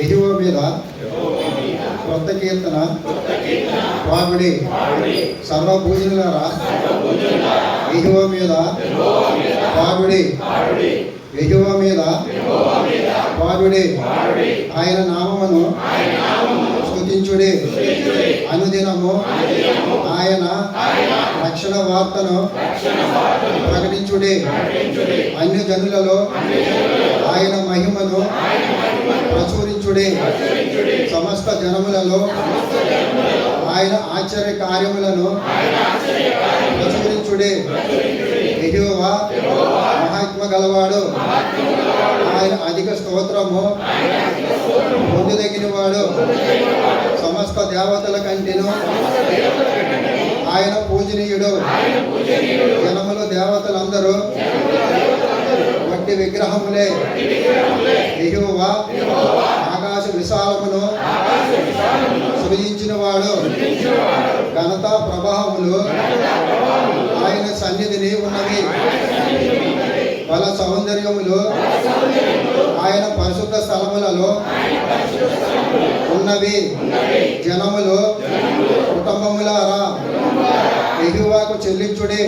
యెహోవా మీద కొత్త కీర్తన పాడుడి, సర్వభూజనులారా యెహోవా మీద పాడుడి, యెహోవా మీద పాడుడి, ఆయన నామమును స్తుతించుడి, అనుదినము ఆయన రక్షణ వార్తను ప్రకటించుడి, అన్య జనులలో ఆయన మహిమను ప్రచురించుడి, సమస్త జనములలో ఆయన ఆశ్చర్య కార్యములను ప్రచురించుడి. యెహోవా మహాత్మ గలవాడు, ఆయన అధిక స్తోత్రము పొందదగినవాడు, సమస్త దేవతల కంటేను ఆయన పూజనీయుడు. జనములు దేవతలందరూ వట్టి విగ్రహములే. యెహోవా ఆకాశ విశాలమును సృజించిన వాడు, ఘనత ప్రభావములు ఆయన సన్నిధిని ఉన్నవి, బల సౌందర్యములు ఆయన పరిశుద్ధ స్థలములలో ఉన్నవి. జనములు కుటుంబములారా యెహోవాకు చెల్లించుడి,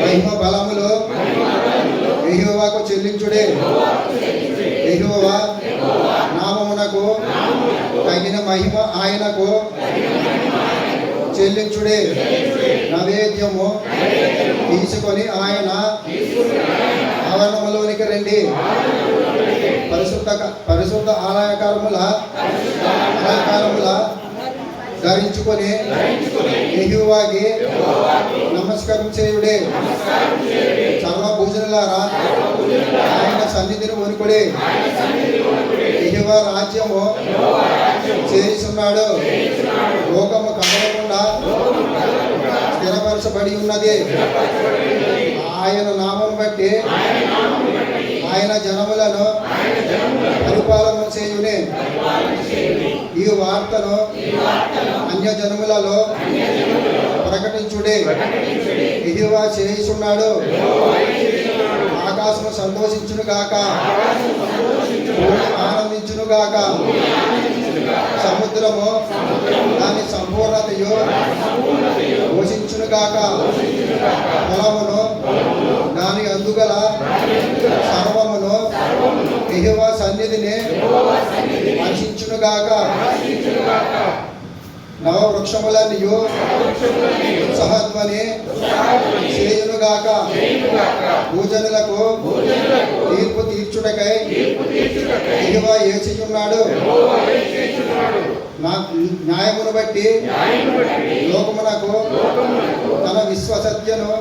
మహిమ బలములు యెహోవాకు చెల్లించుడి. యెహోవా నామమునకు తగిన మహిమ ఆయనకు చెల్లించుడి. నైవేద్యము తీసుకొని ఆయన ఆవరణములోనికి రండి. పరిశుద్ధ ఆలయకారముల ధరించుకొని యెహోవాకి నమస్కారం చేయుడి. సర్వభూజనులారా ఆయన సన్నిధిని వణుకుడి. యెహోవా రాజ్యము చేస్తున్నాడు, లోకము కదలకుండా స్థిరపరచబడి ఉన్నది. ఆయన నామం బట్టి ఆయన జనములను పరిపాలన చేయుని. ఈ వార్తను అన్య జనములలో ప్రకటించుడి. యెహోవా చేయుచున్నాడు, ఆకాశము సంతోషించును గాక, ఆనందించును గాక, సముద్రము దాని సంపూర్ణతయు ఘోషించును గాక, పొలమును దాని అందుగల సర్వమును యెహోవా సన్నిధిని హర్షించును గాక. నవవృక్షములనియు ఉత్సాహధ్వని చేయునుగాక. భూజనులకు తీర్పు తీర్చుటకై యెహోవా ఏచియున్నాడు. న్యాయమును బట్టి లోకమునకు తన విశ్వసత్యను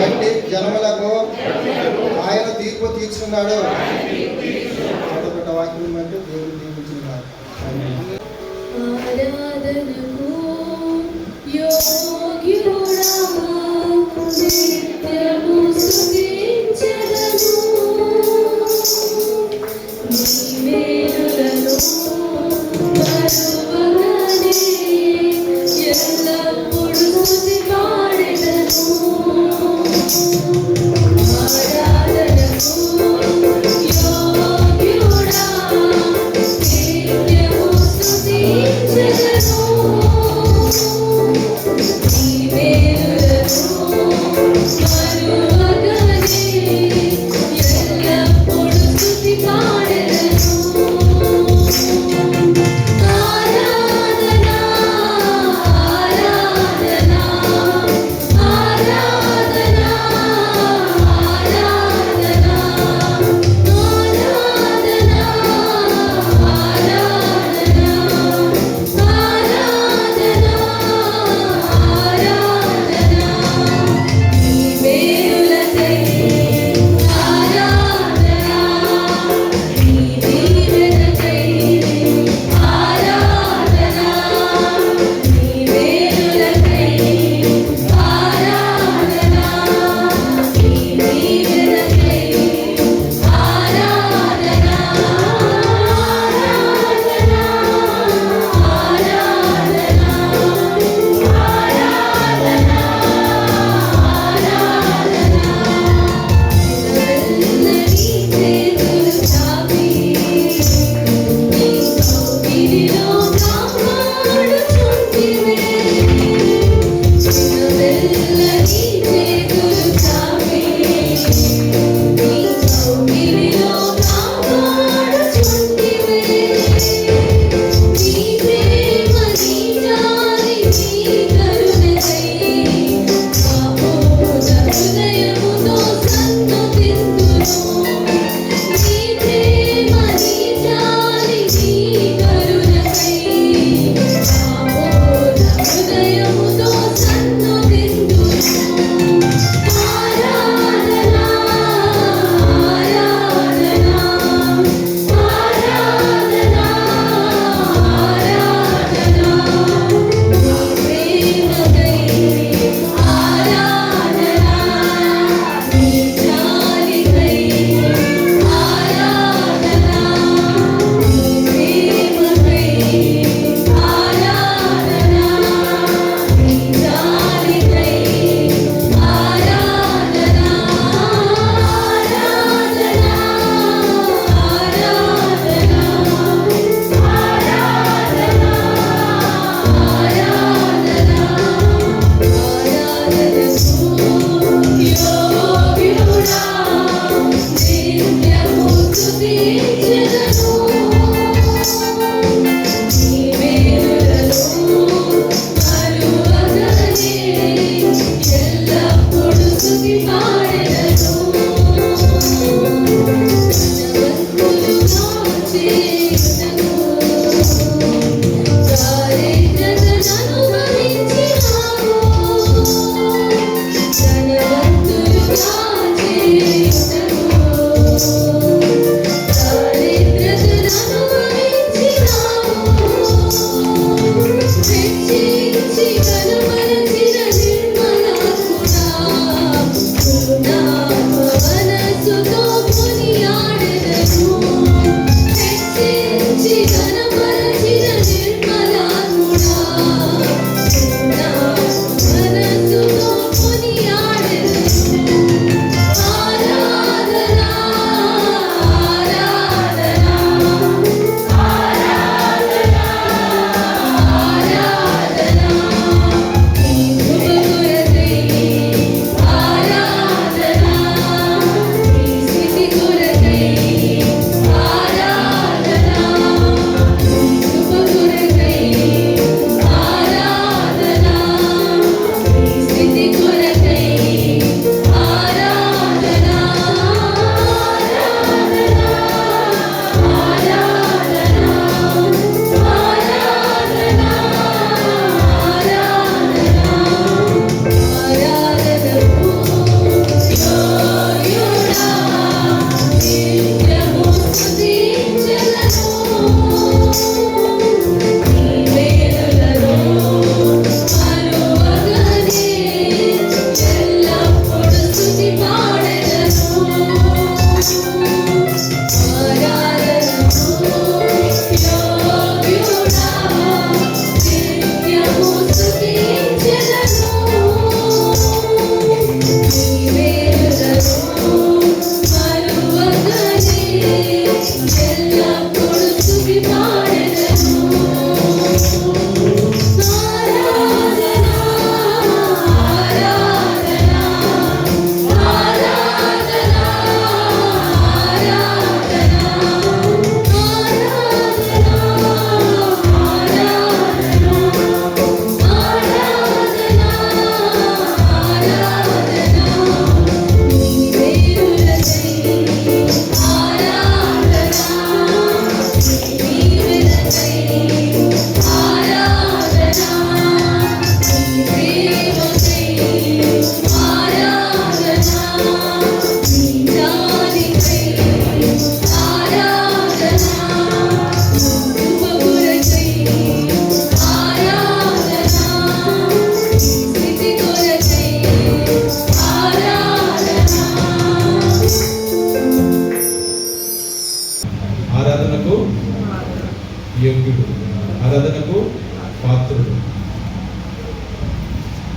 బట్టి జనములకు ఆయన తీర్పు తీర్చున్నాడు. వాక్యం బట్టి దేవుడు దీవించున్నాడు. ఆరాధనకు యోగ్యుడా నిత్యము స్తుతించెదను. నీ మేలులను మరువగనే ఎల్లప్పుడూ స్తుతి పాడెదను. ఆరాధనకు యోగ్యుడా నిత్యము స్తుతించెదను. నీ మేలులను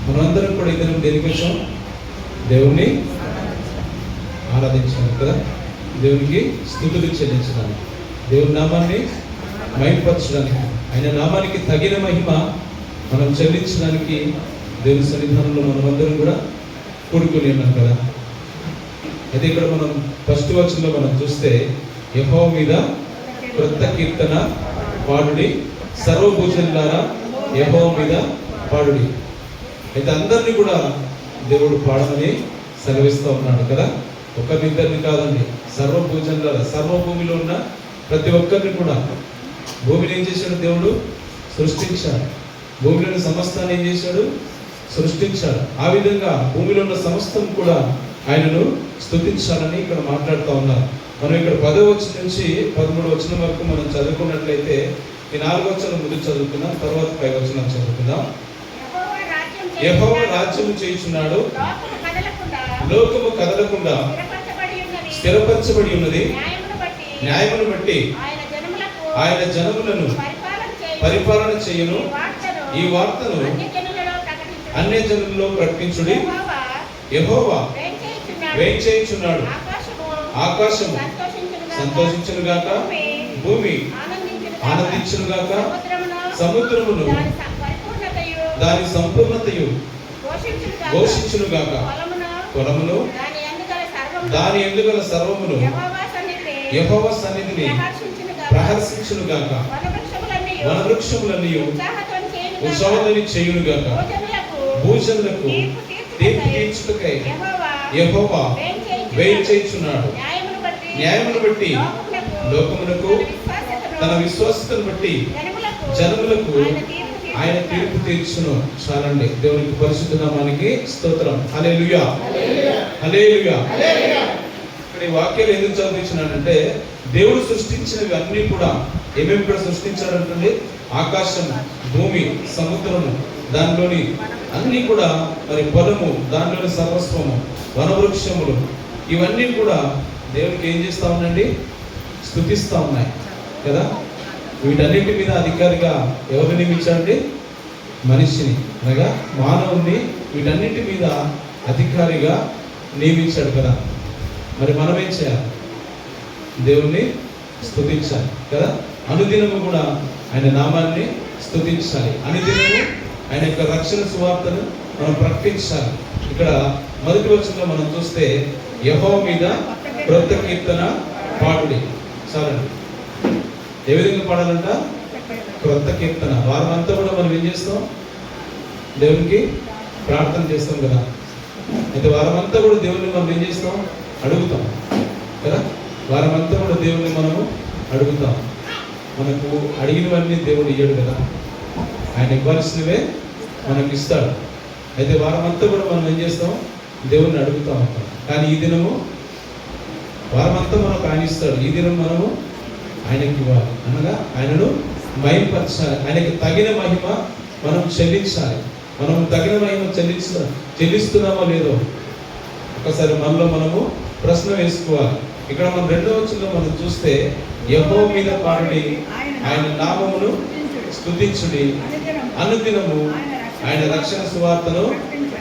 మనమందరం కూడా ఈ దినం దేనికి వచ్చాం? దేవుణ్ణి ఆరాధించాలి కదా, దేవునికి స్తుతులు చెల్లించడానికి, దేవుని నామాన్ని మహిమపరచడానికి, ఆయన నామానికి తగిన మహిమ మనం చెల్లించడానికి దేవుని సన్నిధానంలో మనమందరం కూడా కూడుకుని ఉన్నాం కదా. అయితే ఇక్కడ మనం ఫస్ట్ వచనంలో మనం చూస్తే యెహోవా మీద క్రొత్త కీర్తన పాడుడి, సర్వభూజనులారా యెహోవా మీద పాడుడి. అయితే అందరినీ కూడా దేవుడు పాడమని సెలవిస్తూ ఉన్నాడు కదా. ఒకరిద్దరిని కాదండి, సర్వభూజనులారా, సర్వభూమిలో ఉన్న ప్రతి ఒక్కరిని కూడా. భూమిని ఏం చేశాడు? దేవుడు సృష్టించాడు. భూమిలోని సమస్తాన్ని ఏం చేశాడు? సృష్టించాడు. ఆ విధంగా భూమిలో ఉన్న సమస్తం కూడా ఆయనను స్తుతించాలని ఇక్కడ మాట్లాడుతూ ఉన్నారు. మనం ఇక్కడ 10వ వచనం నుంచి 13వ వచనం వరకు మనం చదువుకున్నట్లయితే ఈ 4వ వచనం ముందు చదువుకుందాం, తర్వాత 5వ వచనం చదువుకుందాం. యెహోవా రాజ్యము చేయుచున్నాడు, లోకము కదలకుండా స్థిరపరచబడి ఉన్నది. న్యాయమును బట్టి ఆయన జనములను పరిపాలన చేయును. ఈ వార్తను అన్య జనులలో ప్రకటించుడి. యెహోవా వేయించేయుచున్నాడు, ఆకాశము సంతోషించును గాక, భూమి ఆనందించును గాక, సముద్రమును దాని సంపూర్ణతయు ఘోషించును గాక, పొలమును దాని ఎందుగల సర్వమును యెహోవా సన్నిధిని ప్రహర్షించును గాక, వనవృక్షములన్నీ ఉత్సవములని చేయును గాక. భూజనులకు తీర్పు తీర్చుటకై యెహోవా వేయించేయుచున్నాడు. న్యాయమును బట్టి లోకమునకు, తన విశ్వాసతను బట్టి జనములకు ఆయన తీర్పు తీర్చును. చాలండి. దేవునికి పరిశుద్ధ నామానికి స్తోత్రం. హల్లెలూయా, హల్లెలూయా. ఇక్కడ ఈ వాక్యాలు ఎందుకు చదివించినానంటే, దేవుడు సృష్టించినవి అన్ని కూడా ఏమేమి కూడా సృష్టించాడంటే, ఆకాశం, భూమి, సముద్రము, దానిలోని అన్ని కూడా, మరి పొలము, దానిలోని సర్వస్వము, వనవృక్షములు, ఇవన్నీ కూడా దేవునికి ఏం చేస్తా ఉండండి? స్తుతిస్తూ ఉన్నాయి కదా. వీటన్నిటి మీద అధికారిగా ఎవరు నియమించాడండి? మనిషిని, అనగా మానవుని వీటన్నిటి మీద అధికారిగా నియమించాడు కదా. మరి మనం ఏం చేయాలి? దేవుణ్ణి స్తుతించాలి కదా. అనుదినము కూడా ఆయన నామాన్ని స్తుతించాలి. అనుదినము ఆయన యొక్క రక్షణ సువార్తను మనం ప్రకటించాలి. ఇక్కడ మొదటి వచనంలో మనం చూస్తే యెహోవా మీద క్రొత్త కీర్తన పాడుడి. చాలండి. ఏ విధంగా పాడాలంట? క్రొత్త కీర్తన. వారం అంతా కూడా మనం ఏం చేస్తాం? దేవునికి ప్రార్థన చేస్తాం కదా. అయితే వారం అంతా కూడా దేవుని మనం ఏం చేస్తాం? అడుగుతాం కదా. వారం అంతా కూడా దేవుని మనము అడుగుతాం. మనకు అడిగినవన్నీ దేవుడు ఇయ్యడు కదా, ఆయన ఇవ్వాల్సినవే మనకి ఇస్తాడు. అయితే వారం అంతా కూడా మనం ఏం చేస్తాం? దేవుణ్ణి అడుగుతూ ఉంటాం. కానీ ఈ దినము వారం అంతా మనకు ఆయన ఇస్తాడు, ఈ దినం మనము ఆయనకి ఇవ్వాలి, అనగా ఆయనను మహిమపరచాలి. ఆయనకి తగిన మహిమ మనం చెల్లించాలి. మనం తగిన మహిమ చెల్లిస్తున్నామో లేదో ఒకసారి మనలో మనము ప్రశ్న వేసుకోవాలి. ఇక్కడ మనం 2వ వచనంలో మనం చూస్తే యెహోవా మీద పాడుడి, ఆయన నామమును స్తుతించుడి, అనుదినము ఆయన రక్షణ సువార్తను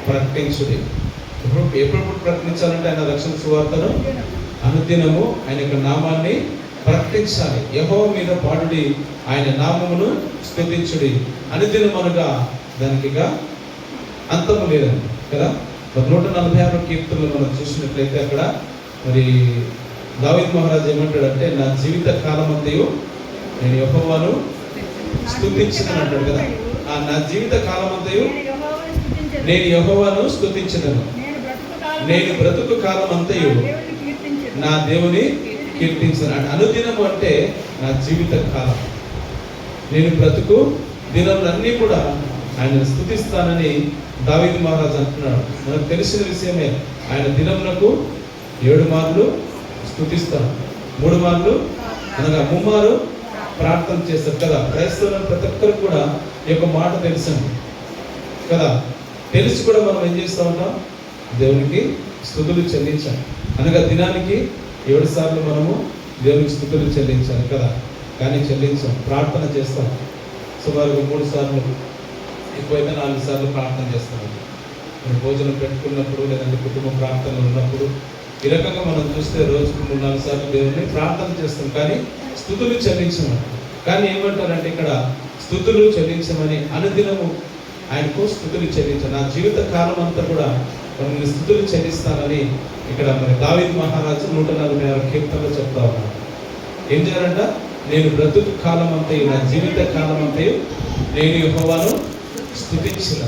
ప్రకటించుడి. ఎప్పుడు ప్రకటించాలంటే ఆయన రక్షణ సువార్తను అనుదినము ఆయన యొక్క నామాన్ని ప్రకటించాలి. యెహోవా మీద పాడుడి, ఆయన నామమును స్తుతించుడి. అనుదినం అనగా దానికి అంతము లేదండి కదా. 146 కీర్తనలు మనం చూసినట్లయితే అక్కడ మరి దావీదు మహారాజు ఏమంటాడంటే, నా జీవిత కాలం అంతయు నేను యెహోవాను స్తుతించను అంటాడు కదా. నా జీవిత కాలం అంతయు నేను యెహోవాను స్తుతించను, నేను బ్రతుకు కాలం అంతయు నా దేవుని కీర్తించను. అనుదినము అంటే నా జీవిత కాలం, నేను బ్రతుకు దినములన్నీ కూడా ఆయన స్తుతిస్తానని దావీదు మహారాజు అంటున్నాడు. మనకు తెలిసిన విషయమే, ఆయన దినమునకు 7 మార్లు స్తుతిస్తాడు, 3 మార్లు అనగా 3 మారు ప్రార్థన చేస్తారు కదా. క్రైస్తవులను ప్రతి ఒక్కరికి కూడా ఈ యొక్క మాట తెలుసండి కదా. తెలిసి కూడా మనం ఏం చేస్తూ ఉంటాం? దేవునికి స్తుతులు చెల్లించాలి. అనగా దినానికి 7 సార్లు మనము దేవునికి స్తుతులు చెల్లించాలి కదా. కానీ చెల్లించాం, ప్రార్థన చేస్తాం. సుమారుగా 3 సార్లు, ఎక్కువైతే 4 సార్లు ప్రార్థన చేస్తాం. మనం భోజనం పెట్టుకున్నప్పుడు లేదంటే కుటుంబ ప్రార్థనలు ఉన్నప్పుడు ఈ రకంగా మనం చూస్తే రోజుకు 3-4 సార్లు దేవుని ప్రార్థన చేస్తాం, కానీ స్తుతులు చెల్లించమని. కానీ ఏమంటారంటే ఇక్కడ స్తుతులు చెల్లించమని అనుదినము ఆయనకు స్తుతులు చెల్లించాను, నా జీవిత కాలం అంతా కూడా నేను స్తుతులు చెల్లిస్తానని ఇక్కడ మరి దావీదు మహారాజు 146 కీర్తనలో చెప్తా ఉన్నాడు. ఏం చేయాలంట? నేను బ్రతుకు కాలం అంతయు, నా జీవిత కాలం అంతయు నేను యెహోవాను స్తుతించిన.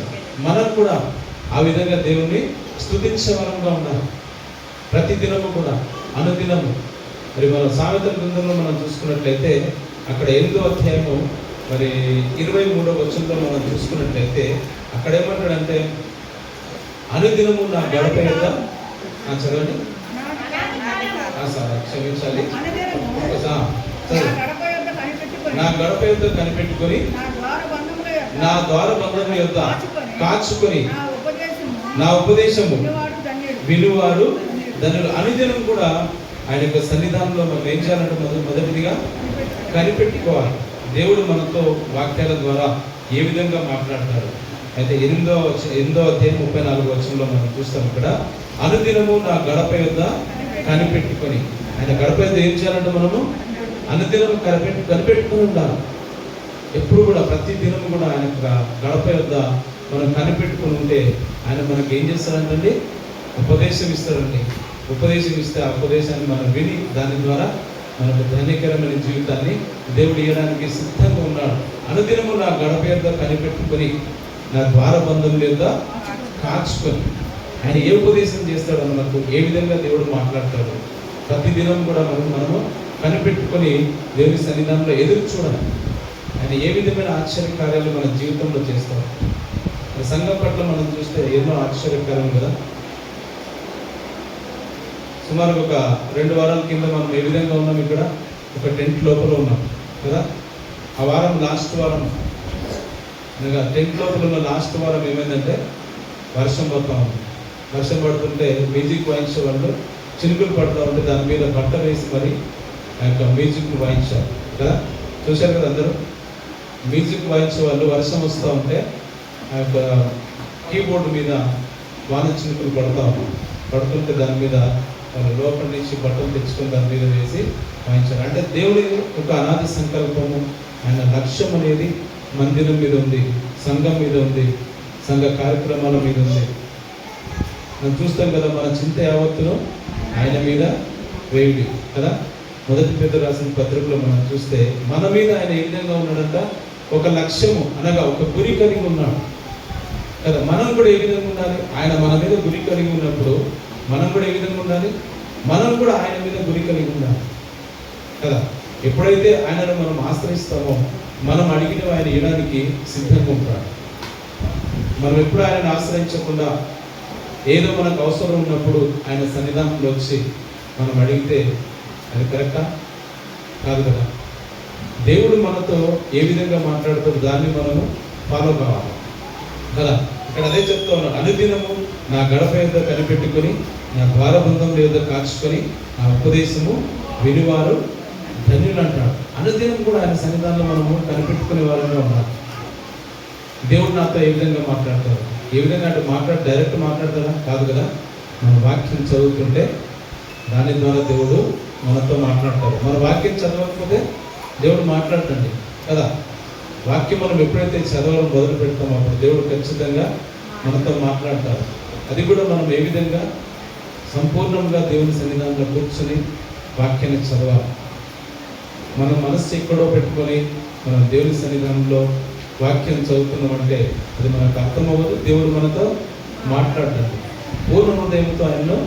మనం కూడా ఆ విధంగా దేవుణ్ణి స్తుతించే వరంగా ఉండాలి. ప్రతి దినము కూడా అనుదినము. మరి మన సామెతల గ్రంథంలో మనం చూసుకున్నట్లయితే అక్కడ 8వ అధ్యాయము మరి 23వ వచనంలో మనం చూసుకున్నట్లయితే అక్కడ ఏమంటాడంటే, అనుదినము నా గడప యొక్క చదవండి, క్షమించాలి, నా గడప యొక్క కనిపెట్టుకొని నా ద్వారబంధముల యొక్క కాచుకొని నా ఉపదేశము వినువారు ధనులు. అనుదినం కూడా ఆయన యొక్క సన్నిధానంలో మనం ఏం చేయాలంటే మొదటిదిగా కనిపెట్టుకోవాలి. దేవుడు మనతో వాక్యాల ద్వారా ఏ విధంగా మాట్లాడతారు అయితే 8వ అధ్యాయం 34వ వచనంలో మనం చూస్తాం. ఇక్కడ అనుదినము నా గడప యొద్ద కనిపెట్టుకొని, ఆయన గడప యొద్ద ఏం చేయాలంటే మనము అనుదినము కనిపెట్టుకుని ఉండాలి. ఎప్పుడు కూడా ప్రతి దినము కూడా ఆయన గడప యొద్ద మనం కనిపెట్టుకుని ఉంటే ఆయన మనకి ఏం చేస్తారంటండి? ఉపదేశం ఇస్తారండి. ఉపదేశం ఇస్తే ఆ ఉపదేశాన్ని మనం విని దాని ద్వారా మనకు ధన్యకరమైన జీవితాన్ని దేవుడు ఇవ్వడానికి సిద్ధంగా ఉన్నాడు. అనుదినము నా గడప యొద్ద కనిపెట్టుకొని నా ద్వారబంధముల యొద్ద కాచుకొని. ఆయన ఏ ఉపదేశం చేస్తాడో మనకు, ఏ విధంగా దేవుడు మాట్లాడతాడు, ప్రతి దినం కూడా మనము కనిపెట్టుకొని దేవుని సన్నిధానంలో ఎదురు చూడాలి. ఆయన ఏ విధమైన ఆశ్చర్యకార్యాలు మన జీవితంలో చేస్తాడు. సంఘం పట్ల మనం చూస్తే ఎన్నో ఆశ్చర్యకార్యం కదా. సుమారు ఒక 2 వారాల కింద మనం ఏ విధంగా ఉన్నాం? ఇక్కడ ఒక టెంట్ లోపల ఉన్నాం కదా. ఆ వారం లాస్ట్ వారం అనగా టెంట్ లోపల ఉన్న లాస్ట్ వారం ఏమైందంటే వర్షం పడుతూ ఉంది. వర్షం పడుతుంటే మ్యూజిక్ వాయించే వాళ్ళు చినుకులు పడుతూ ఉంటే దాని మీద బట్ట వేసి మరి ఆ యొక్క మ్యూజిక్ను వాయించారు కదా. చూశారు కదా అందరూ. మ్యూజిక్ వాయించే వాళ్ళు వర్షం వస్తూ ఉంటే ఆ యొక్క కీబోర్డు మీద వాన చినుకులు పడుతుంటే దాని మీద వాళ్ళు లోపల నుంచి బట్టలు తెచ్చుకొని దాని మీద వేసి వాయించారు. అంటే దేవుడి ఒక అనాది సంకల్పము, ఆయన లక్ష్యం అనేది మందిరం మీద ఉంది, సంఘం మీద ఉంది, సంఘ కార్యక్రమాల మీద ఉంది. మనం చూస్తాం కదా, మన చింత యావత్తును ఆయన మీద వేయుడి కదా. 1 పేతురు రాసిన పత్రికలో మనం చూస్తే మన మీద ఆయన ఏ విధంగా ఉన్నాడంట? ఒక లక్ష్యము అనగా ఒక గురి కలిగి ఉన్నాడు కదా. మనం కూడా ఏ విధంగా ఉండాలి? ఆయన మన మీద గురి కలిగి ఉన్నప్పుడు మనం కూడా ఏ విధంగా ఉండాలి? మనం కూడా ఆయన మీద గురి కలిగి ఉండాలి కదా. ఎప్పుడైతే ఆయనను మనం ఆశ్రయిస్తామో మనం అడిగిన ఆయన ఇవ్వడానికి సిద్ధంగా ఉంటాడు. మనం ఎప్పుడు ఆయనను ఆశ్రయించకుండా ఏదో మనకు అవసరం ఉన్నప్పుడు ఆయన సన్నిధానంలో వచ్చి మనం అడిగితే అది కరెక్టా? కాదు కదా. దేవుడు మనతో ఏ విధంగా మాట్లాడుతాడో దాన్ని మనము ఫాలో కావాలి కదా. ఇక్కడ అదే చెప్తా ఉన్నాను, అనుదినము నా గడప యొద్ద కనిపెట్టుకొని నా ద్వారబంధముల యొద్ద కాచుకొని నా ఉపదేశము వినివారు ధన్యులు అంటాడు. అనుదినం కూడా ఆయన సన్నిధానంలో మనము కనిపెట్టుకునే వారంగా ఉండాలి. దేవుడు నాతో ఏ విధంగా మాట్లాడతాడు? ఏ విధంగా అంటే డైరెక్ట్ మాట్లాడతాడా? కాదు కదా. మన వాక్యం చదువుతుంటే దాని ద్వారా దేవుడు మనతో మాట్లాడతాడు. మన వాక్యం చదవకపోతే దేవుడు మాట్లాడతండి కదా. వాక్యం మనం ఎప్పుడైతే చదవడం మొదలు పెడతామో అప్పుడు దేవుడు ఖచ్చితంగా మనతో మాట్లాడతాడు. అది కూడా మనం ఏ విధంగా సంపూర్ణంగా దేవుని సన్నిధానంలో కూర్చొని వాక్యాన్ని చదవాలి. మన మనస్సు ఎక్కడో పెట్టుకొని మనం దేవుని సన్నిధానంలో వాక్యం చదువుతున్నామంటే అది మనకు అర్థమవ్వదు. దేవుడు మనతో మాట్లాడతాడు. పూర్ణ హృదయంతో ఆయనను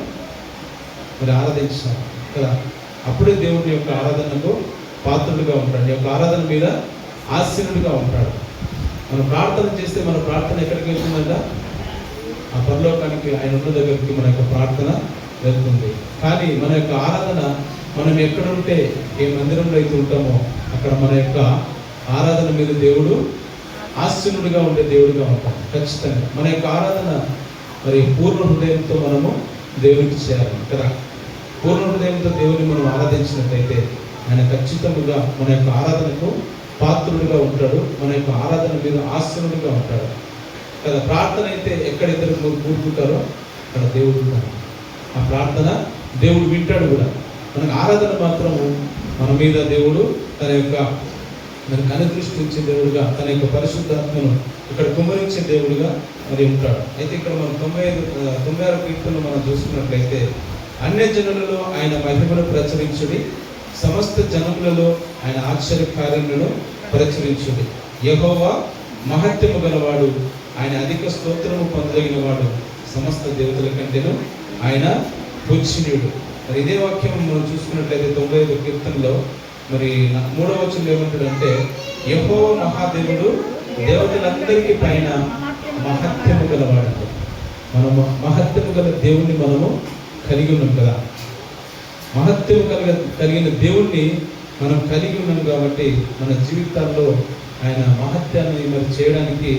మరి ఆరాధించాలి కదా. అప్పుడే దేవుని యొక్క ఆరాధనకు పాత్రుడుగా ఉంటాడు. ఈ యొక్క ఆరాధన మీద ఆసీనుడిగా ఉంటాడు. మనం ప్రార్థన చేస్తే మన ప్రార్థన ఎక్కడికి వెళ్తుందంట? ఆ పరలోకానికి, ఆయన ఉన్న దగ్గరికి మన యొక్క ప్రార్థన వెళ్తుంది. కానీ మన యొక్క ఆరాధన మనం ఎక్కడ ఉంటే, ఏ మందిరంలో అయితే ఉంటామో అక్కడ మన యొక్క ఆరాధన మీద దేవుడు ఆసీనుడిగా ఉండే దేవుడిగా ఉంటాడు ఖచ్చితంగా. మన యొక్క ఆరాధన మరి పూర్ణ హృదయంతో మనము దేవునికి చేయాలి కదా. పూర్ణ హృదయంతో దేవుని మనం ఆరాధించినట్లయితే ఆయన ఖచ్చితంగా మన యొక్క ఆరాధనకు పాత్రుడిగా ఉంటాడు. మన యొక్క ఆరాధన మీద ఆసీనుడిగా ఉంటాడు. కదా. ప్రార్థన అయితే ఎక్కడ ఇద్దరు కూడుకుంటారో అక్కడ దేవుడు ఉంటాడు. ఆ ప్రార్థన దేవుడు వింటాడు కూడా. మనకు ఆరాధన మాత్రము మన మీద దేవుడు తన యొక్క మనకు అనుదృష్టించే దేవుడుగా, తన యొక్క పరిశుద్ధాత్మను ఇక్కడ కుమ్మరించే దేవుడుగా మరి ఉంటాడు. అయితే ఇక్కడ మనం 96 కీర్తనలు మనం చూసుకున్నట్లయితే, అన్య జనులలో ఆయన మహిమను ప్రచురించుడి, సమస్త జనములలో ఆయన ఆశ్చర్య కార్యములను ప్రచురించుడి. యెహోవా మహత్యము గలవాడు, ఆయన అధిక స్తోత్రము పొందదగిన వాడు, సమస్త దేవతల కంటేను ఆయన పూజ్యనీయుడు. మరి ఇదే వాక్యం మనం చూసుకున్నట్లయితే 95 కీర్తనలో మరి 3వ వచనంలో ఏమంటాడంటే, యెహోవా మహాదేవుడు దేవతలందరికీ పైన మహత్యము గలవాడు. మనము మహత్యము గల దేవుణ్ణి మనము కలిగి ఉన్నాం కదా. మహత్యము కలిగిన దేవుణ్ణి మనం కలిగి ఉన్నాం కాబట్టి మన జీవితాల్లో ఆయన మహత్యాన్ని మరి చేయడానికి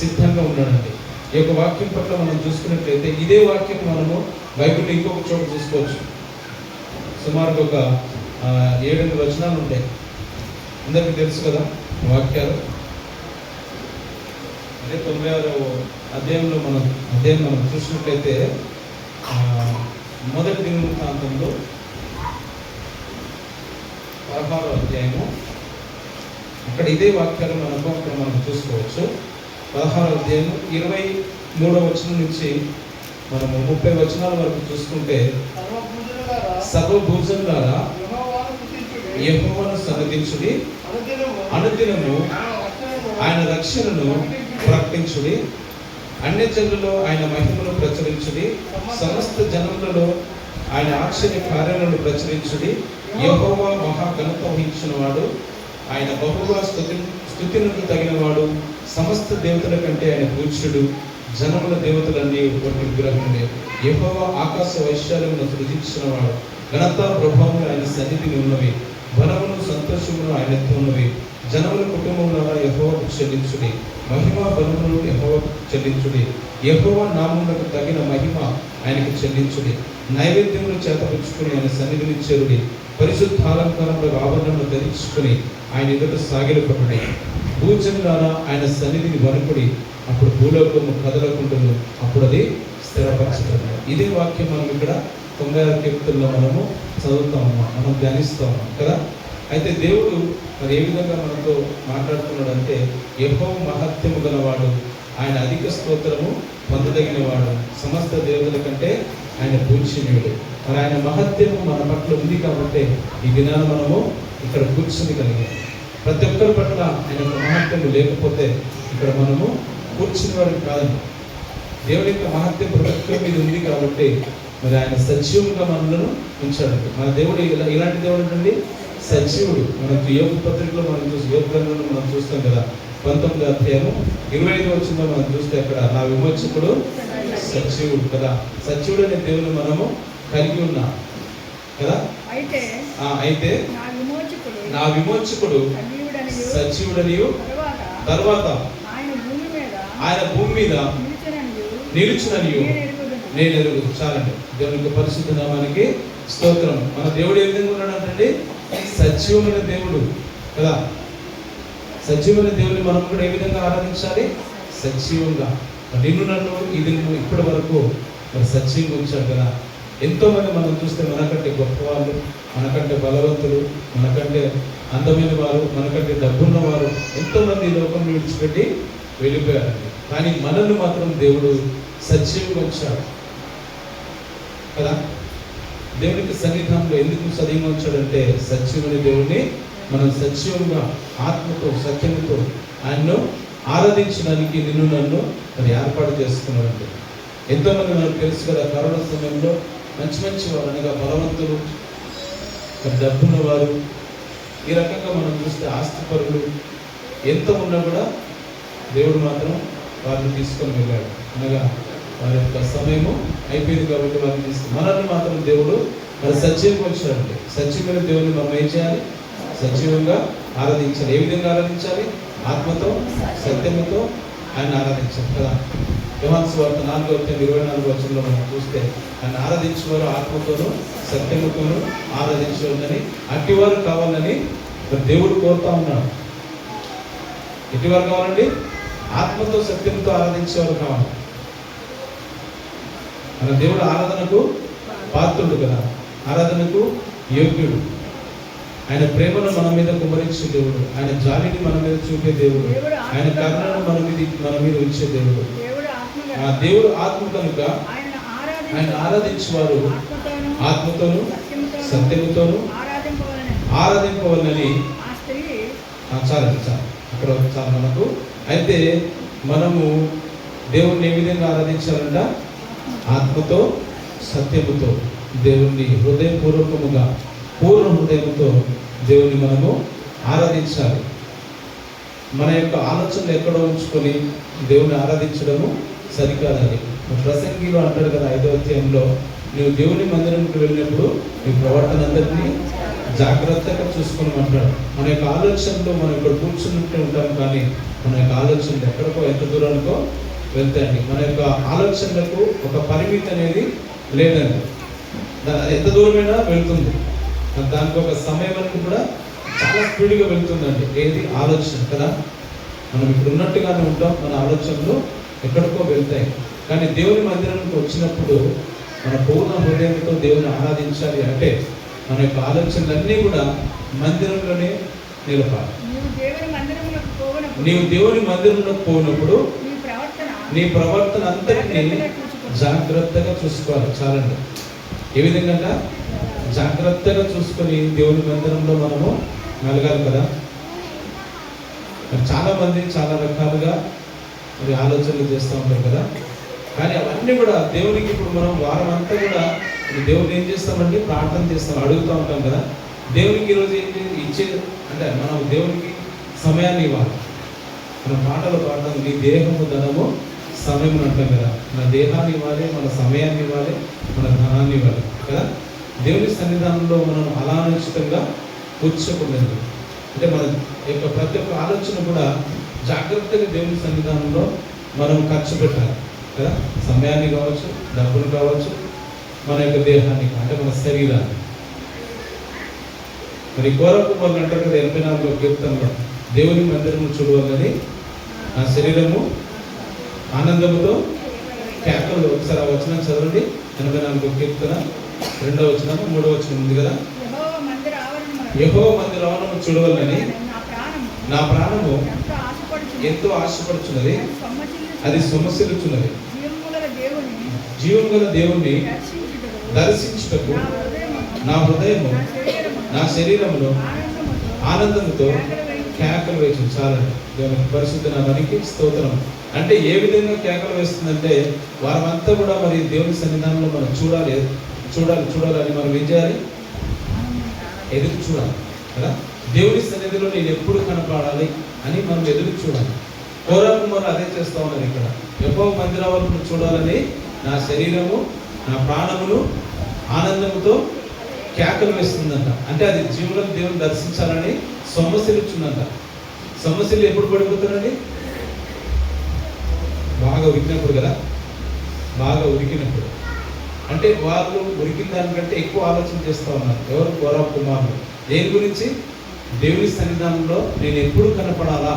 సిద్ధంగా ఉన్నాడండి. ఈ యొక్క వాక్యం పట్ల మనం చూసుకున్నట్లయితే ఇదే వాక్యం మనము బైబిల్లో ఇంకొక చోట చూసుకోవచ్చు. సుమారుగా ఒక 7-8 వచనాలు ఉంటాయి. అందరికీ తెలుసు కదా వాక్యాలు. అదే 96వ అధ్యాయంలో మనం చూసినట్లయితే మొదటి దినవృత్తాంతంలో 16వ అధ్యాయము, అక్కడ ఇదే వాక్యాలు మనం చూసుకోవచ్చు. 16వ అధ్యాయం 23వ వచనం నుంచి మనము 30 వచనాల వరకు చూసుకుంటే, సర్వభూజనులారా యెహోవాను సన్నిధించుడి, అనుదినము ఆయన రక్షణను ప్రకటించుడి, అన్యజనులలో ఆయన మహిమను ప్రచురించుడి, సమస్త జనములలో ఆయన ఆశ్చర్య కార్యాలను ప్రచురించుడి. యెహోవా మహా ఘనత వహించిన వాడు, ఆయన బహుగా స్తుతినకు తగిన వాడు, సమస్త దేవతల కంటే ఆయన పూజ్యుడు, జనముల దేవతలన్నీ ఒకటి విగ్రహములే. యెహోవా ఆకాశ వైశాల్యమును సృజించిన వాడు, ఘనత ప్రభావములు ఆయన సన్నిధిని ఉన్నవి, బలమును సంతోషమును ఆయనతో ఉన్నవి. జనముల కుటుంబంలో యెహోవాకు చెల్లించుడి, మహిమ బలమును యెహోవాకు చెల్లించుడి. యెహోవా నామమునకు తగిన మహిమ ఆయనకు చెల్లించుడి. నైవేద్యమును చేతపుచ్చుకుని ఆయన సన్నిధిని చేరుడి, పరిశుద్ధాలంకారంలో ఆభరణములు ధరించుకుని ఆయన ఎదుట సాగిలపడుడి. భూజనులారా ఆయన సన్నిధిని వణుకుడి, అప్పుడు భూలోకము కదలకుండును, అప్పుడు అది స్థిరపరచబడును. ఇదే వాక్యం మనం ఇక్కడ 96 కీర్తనలో మనము చదువుతా ఉన్నాం, మనం ధ్యానిస్తూ ఉన్నాం కదా. అయితే దేవుడు మరి ఏ విధంగా మనతో మాట్లాడుతున్నాడు అంటే, యెహోవా మహత్యము గలవాడు, ఆయన అధిక స్తోత్రము పొందదగిన వాడు, సమస్త దేవతల కంటే ఆయన పూజ్యనీయుడు. మరి ఆయన మహత్యము మన పట్ల ఉంది కాబట్టి ఈ దినాన మనము ఇక్కడ కూర్చుని కలిగాం. ప్రతి ఒక్కరి పట్ల ఆయన మహత్యము లేకపోతే ఇక్కడ మనము కూర్చుని వాడికి కాదండి. దేవుడి యొక్క మహత్యం ప్రతి ఒక్కరి మీద ఉంది కాబట్టి మరి ఆయన సజీవంగా మనలను ఉంచాడండి. మన దేవుడు ఇలాంటి దేవుడు అండి, సజీవుడు. మనకు యోగ పత్రికలో యోగ గ్రంథంలో మనం చూస్తాం కదా, 19వ అధ్యాయము 25వ వచనంలో మనం చూస్తే అక్కడ నా విమోచకుడు సజీవుడు కదా. సజీవుడు అనే దేవుని మనము కలిగి ఉన్నాం కదా. అయితే నా విమోచకుడు సజీవుడనియు, తర్వాత ఆయన భూమి మీద నిలుచుననియు నేను ఎరుగు. చాలండి. దేవుని యొక్క పరిశుద్ధ నామానికి స్తోత్రం. మన దేవుడు ఏ విధంగా ఉన్నాడంటే సజీవమైన దేవుడు కదా. సజీవమైన దేవుని మనం కూడా ఏ విధంగా ఆరాధించాలి? సజీవంగా. నిన్ను నన్ను ఇది ఇప్పటి వరకు మరి సజీవంగా ఉంచాడు కదా. ఎంతోమంది మనం చూస్తే మనకంటే గొప్పవాళ్ళు, మనకంటే బలవంతులు, మనకంటే అందమైన వారు, మనకంటే డబ్బున్న వారు ఎంతోమంది ఈ లోకం విడిచిపెట్టి వెళ్ళిపోయారండి. కానీ మనల్ని మాత్రం దేవుడు సజీవంగా ఉంచాడు కదా. దేవునికి సన్నిధానంలో ఎందుకు సజీవంగా ఉంచాడంటే, సజీవుని దేవుడిని మనం సజీవంగా ఆత్మతో సత్యముతో ఆయన్ను ఆరాధించడానికి నిన్ను నన్ను మరి ఏర్పాటు చేసుకున్నాడండి. ఎంతోమంది మనకు తెలుసు కదా, కరోనా సమయంలో మంచి మంచి వారు అనగా బలవంతులు, డబ్బున్న వారు, ఈ రకంగా మనం చూస్తే ఆస్తిపరులు ఎంత ఉన్నా కూడా దేవుడు మాత్రం వారిని తీసుకొని వెళ్ళాడు. అనగా వారి యొక్క సమయము అయిపోయింది కాబట్టి వారిని తీసుకుని మనల్ని మాత్రం దేవుడు మరి సజీవంగా వచ్చాడండి. సజీవమైన దేవుని మనం ఏం చేయాలి? సజీవంగా ఆరాధించాలి. ఏ విధంగా ఆరాధించాలి? ఆత్మతో సత్యముతో ఆయన ఆరాధించాలి కదా. యోహాను సువార్త 4:24 వచనంలో మనం చూస్తే ఆయన ఆరాధించేవారు ఆత్మతోనూ సత్యముతోనూ ఆరాధించవద్దని, అట్టివారు కావాలని దేవుడు కోరుతా ఉన్నాడు. ఎట్టివారు కావాలండి? ఆత్మతో సత్యంతో ఆరాధించేవారు కావాలి. మన దేవుడు ఆరాధనకు పాత్రుడు కదా, ఆరాధనకు యోగ్యుడు. ఆయన ప్రేమను మన మీద కుమరించే దేవుడు, ఆయన జాలిని మన మీద చూపే దేవుడు, ఆయన కరుణను మన మీద ఉంచే దేవుడు. ఆ దేవుడు ఆత్మ కనుక ఆయన ఆరాధించేవారు ఆత్మతోను సత్యముతోను ఆరాధింపవలనని. చాలండి అక్కడ చాలా మనకు. అయితే మనము దేవుణ్ణి ఏ విధంగా ఆరాధించాలంట? ఆత్మతో సత్యముతో దేవుణ్ణి హృదయపూర్వకముగా పూర్ణ హృదయంతో దేవుని మనము ఆరాధించాలి. మన యొక్క ఆలోచనలు ఎక్కడో ఉంచుకొని దేవుని ఆరాధించడము సరికాదని ప్రసంగిలో అంటాడు కదా 5వ అధ్యాయంలో, నువ్వు దేవుని మందిరంకి వెళ్ళినప్పుడు నీ ప్రవర్తన అందరినీ జాగ్రత్తగా చూసుకోమంటాడు. మన యొక్క ఆలోచనలో మనం ఇక్కడ కూర్చున్నట్టే ఉంటాం, కానీ మన యొక్క ఆలోచనలు ఎక్కడికో ఎంత దూరానికో వెళ్తాయండి. మన యొక్క ఆలోచనలకు ఒక పరిమితి అనేది లేదండి, అది ఎంత దూరమైనా వెళ్తుంది. దానికి ఒక సమయం అనేది కూడా చాలా స్పీడ్గా వెళ్తుందండి. ఏది? ఆలోచన కదా. మనం ఇప్పుడు ఉన్నట్టుగానే ఉంటాం, మన ఆలోచనలు ఎక్కడికో వెళ్తాయి. కానీ దేవుని మందిరానికి వచ్చినప్పుడు మన పూర్ణ హృదయంతో దేవుని ఆరాధించాలి అంటే మన యొక్క ఆలోచనలన్నీ కూడా మందిరంలోనే నిలపాలి. నీవు దేవుని మందిరంలోకి పోయినప్పుడు నీ ప్రవర్తన అంతటినీ జాగ్రత్తగా చూసుకోవాలి. చాలండి. ఏ విధంగా? జాగ్రత్తగా చూసుకొని దేవుని మందిరంలో మనము మెలగాలి కదా. చాలా మంది చాలా రకాలుగా మరి ఆలోచనలు చేస్తూ ఉంటారు కదా. కానీ అవన్నీ కూడా దేవునికి ఇప్పుడు మనం వారం అంతా కూడా దేవుని ఏం చేస్తామంటే ప్రార్థన చేస్తాం, అడుగుతూ ఉంటాం కదా. దేవునికి ఈరోజు ఏంటి ఇచ్చేది అంటే మనం దేవునికి సమయాన్ని ఇవ్వాలి. మనం పాటలు పాడతాం, నీ దేహము ధనము సమయం అంటాం కదా. మన దేహాన్ని ఇవ్వాలి, మన సమయాన్ని ఇవ్వాలి, మన ధనాన్ని ఇవ్వాలి కదా. దేవుని సన్నిధానంలో మనం అనాలోచితంగా కూర్చోకూడదు. అంటే మన యొక్క ప్రతి ఒక్క ఆలోచన కూడా జాగ్రత్తగా దేవుని సన్నిధానంలో మనం ఖర్చు పెట్టాలి కదా. సమయాన్ని కావచ్చు, డబ్బులు కావచ్చు, మన యొక్క దేహాన్ని అంటే మన శరీరాన్ని. మరి కోరకుమారులు అంటారు కదా 84వ కీర్తనలో, దేవుని మందిరము చూడవాలని నా శరీరము ఆనందముతో కేకలు. ఒకసారి ఆ వచనం చదవండి. 84వ కీర్తన 2వ వచనం 3వ వచనం ఉంది కదా. యెహోవా మందిర ఆవరణము చూడవాలని నా ప్రాణము ఎంతో ఆశపడుచున్నది, అది సొమ్మసిల్లుచున్నది. జీవం గల దేవుణ్ణి దర్శించుటకు నా హృదయము నా శరీరములో ఆనందంతో కేకలు వేసి. చాలండి. దేవుని పరిశుద్ధ నామానికి స్తోత్రం. అంటే ఏ విధంగా కేకలు వేస్తుందంటే వారమంతా కూడా మరి దేవుని సన్నిధానంలో మనం చూడాలి అని మనం ఏం చేయాలి? ఎదురు చూడాలి కదా. దేవుని సన్నిధిలో నేను ఎప్పుడు కనపడాలి అని మనం ఎదురు చూడాలి. కోరకుమారు అదే చేస్తూ ఉన్నారు ఇక్కడ. యెహోవా మందిరాలను చూడాలని నా శరీరము నా ప్రాణమును ఆనందముతో కేకలు వేస్తుందంట. అంటే అది జీవులను దేవుని దర్శించాలని సొమ్మసిల్లుచుందంట. సొమ్మసిల్లు ఎప్పుడు పడిపోతారండి? బాగా ఉరికినప్పుడు కదా. బాగా ఉరికినప్పుడు అంటే వాళ్ళు ఉరికిన దానికంటే ఎక్కువ ఆలోచన చేస్తూ ఉన్నారు. ఎవరు? కోరపు కుమారులు. దేని గురించి? దేవుని సన్నిధానంలో నేను ఎప్పుడు కనపడాలా,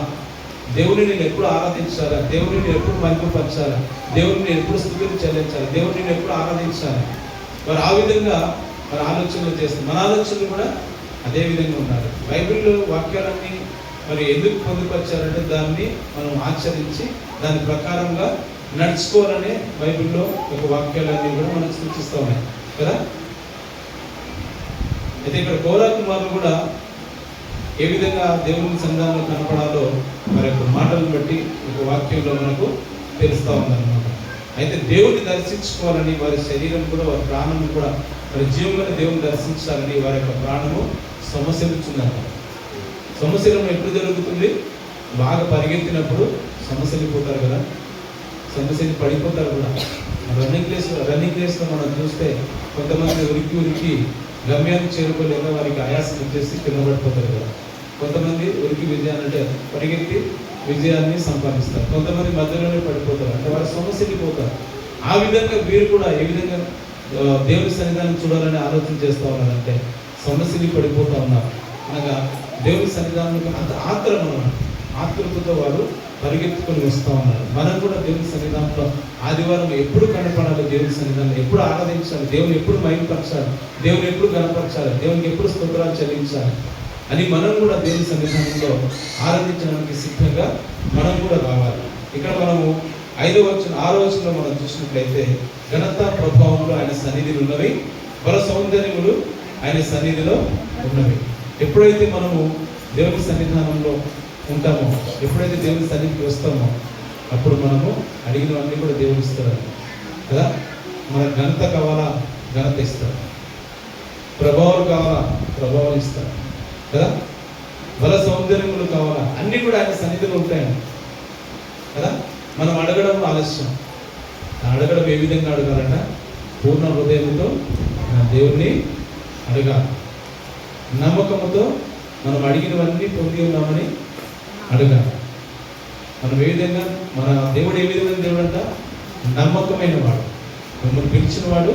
దేవుని నేను ఎప్పుడు ఆరాధించాలా, దేవుని నేను ఎప్పుడు మహిమపరచాలా, దేవుని నేను ఎప్పుడు స్తుతులు చెల్లించాలి, దేవుని నేను ఎప్పుడు ఆరాధించాలి. మరి ఆ విధంగా మన ఆలోచనలు చేస్తాం. మన ఆలోచనలు కూడా అదే విధంగా ఉన్నారు. బైబిల్లో వాక్యాలన్నీ మరి ఎందుకు పొందుపరిచారంటే దాన్ని మనం ఆచరించి దాని ప్రకారంగా నడుచుకోవాలనే బైబిల్లో ఒక వాక్యాలన్నీ కూడా మనకు సూచిస్తూ ఉన్నాయి కదా. అయితే ఇక్కడ కోరాకుమారులు కూడా ఏ విధంగా దేవుని సన్నిధానంలో కనపడాలో మరి యొక్క మాటలను బట్టి ఒక వాక్యంలో మనకు తెలుస్తూ ఉందన్నమాట. అయితే దేవుని దర్శించుకోవాలని వారి శరీరం కూడా వారి ప్రాణం కూడా మరి జీవంగా దేవుని దర్శించాలని వారి యొక్క ప్రాణము సమస్యలుచుందంట. సమస్యలు ఎప్పుడు జరుగుతుంది? బాగా పరిగెత్తినప్పుడు సమస్యలిపోతారు కదా, సమస్యలు పడిపోతారు కూడా. రన్నింగ్ రేస్లో మనం చూస్తే కొంతమంది ఉరికి గమ్యాన్ని చేరుకోలేక వారికి ఆయాసం వచ్చేసి కింద పడిపోతారు కదా. కొంతమంది ఉరికి విజయాన్ని అంటే పరిగెత్తి విజయాన్ని సంపాదిస్తారు, కొంతమంది మధ్యలోనే పడిపోతారు, అంటే వారి సమస్యలిపోతారు. ఆ విధంగా వీరు కూడా ఏ విధంగా దేవుని సన్నిధానం చూడాలని ఆలోచన చేస్తూ ఉన్నారంటే సమస్యలు పడిపోతూ ఉన్నారు. అనగా దేవుని సన్నిధానం అంత ఆత్రతతో వారు పరిగెత్తుకొని వస్తూ ఉన్నారు. మనం కూడా దేవుని సన్నిధానంలో ఆదివారం ఎప్పుడు కనపడాలి, దేవుని సన్నిధానంలో ఎప్పుడు ఆరాధించాలి, దేవుని ఎప్పుడు మహిమపరచాలి, దేవుని ఎప్పుడు కనపరచాలి, దేవునికి ఎప్పుడు స్తోత్రాలు చెల్లించాలి అని మనం కూడా దేవుని సన్నిధానంలో ఆరాధించడానికి సిద్ధంగా మనం కూడా రావాలి. ఇక్కడ మనము 5వ వచనం 6వ వచనంలో మనం చూసినట్లయితే ఘనత ప్రభావంలో ఆయన సన్నిధిలో ఉన్నవి, బల సౌందర్యములు ఆయన సన్నిధిలో ఉన్నవి. ఎప్పుడైతే మనము దేవుని సన్నిధానంలో ఉంటామో, ఎప్పుడైతే దేవుని సన్నిధికి వస్తామో అప్పుడు మనము అడిగినవన్నీ కూడా దేవుడు ఇస్తారు కదా. మనకు ఘనత కావాలా, ఘనత ఇస్తారు. ప్రభావాలు కావాలా, ప్రభావం ఇస్తారు కదా. బల సౌందర్యములు కావాలా, అన్నీ కూడా ఆయన సన్నిధిలో ఉంటాయండి కదా. మనం అడగడం ఆలస్యం. అడగడం ఏ విధంగా అడగాలంట? పూర్ణ హృదయంతో దేవుణ్ణి అడగాలి. నమ్మకంతో మనం అడిగినవన్నీ పొంది ఉన్నామని అడగాలి. మనం ఏ విధంగా, మన దేవుడు ఏ విధమైన దేవుడు అంట? నమ్మకమైన వాడు. మిమ్మల్ని పిలిచిన వాడు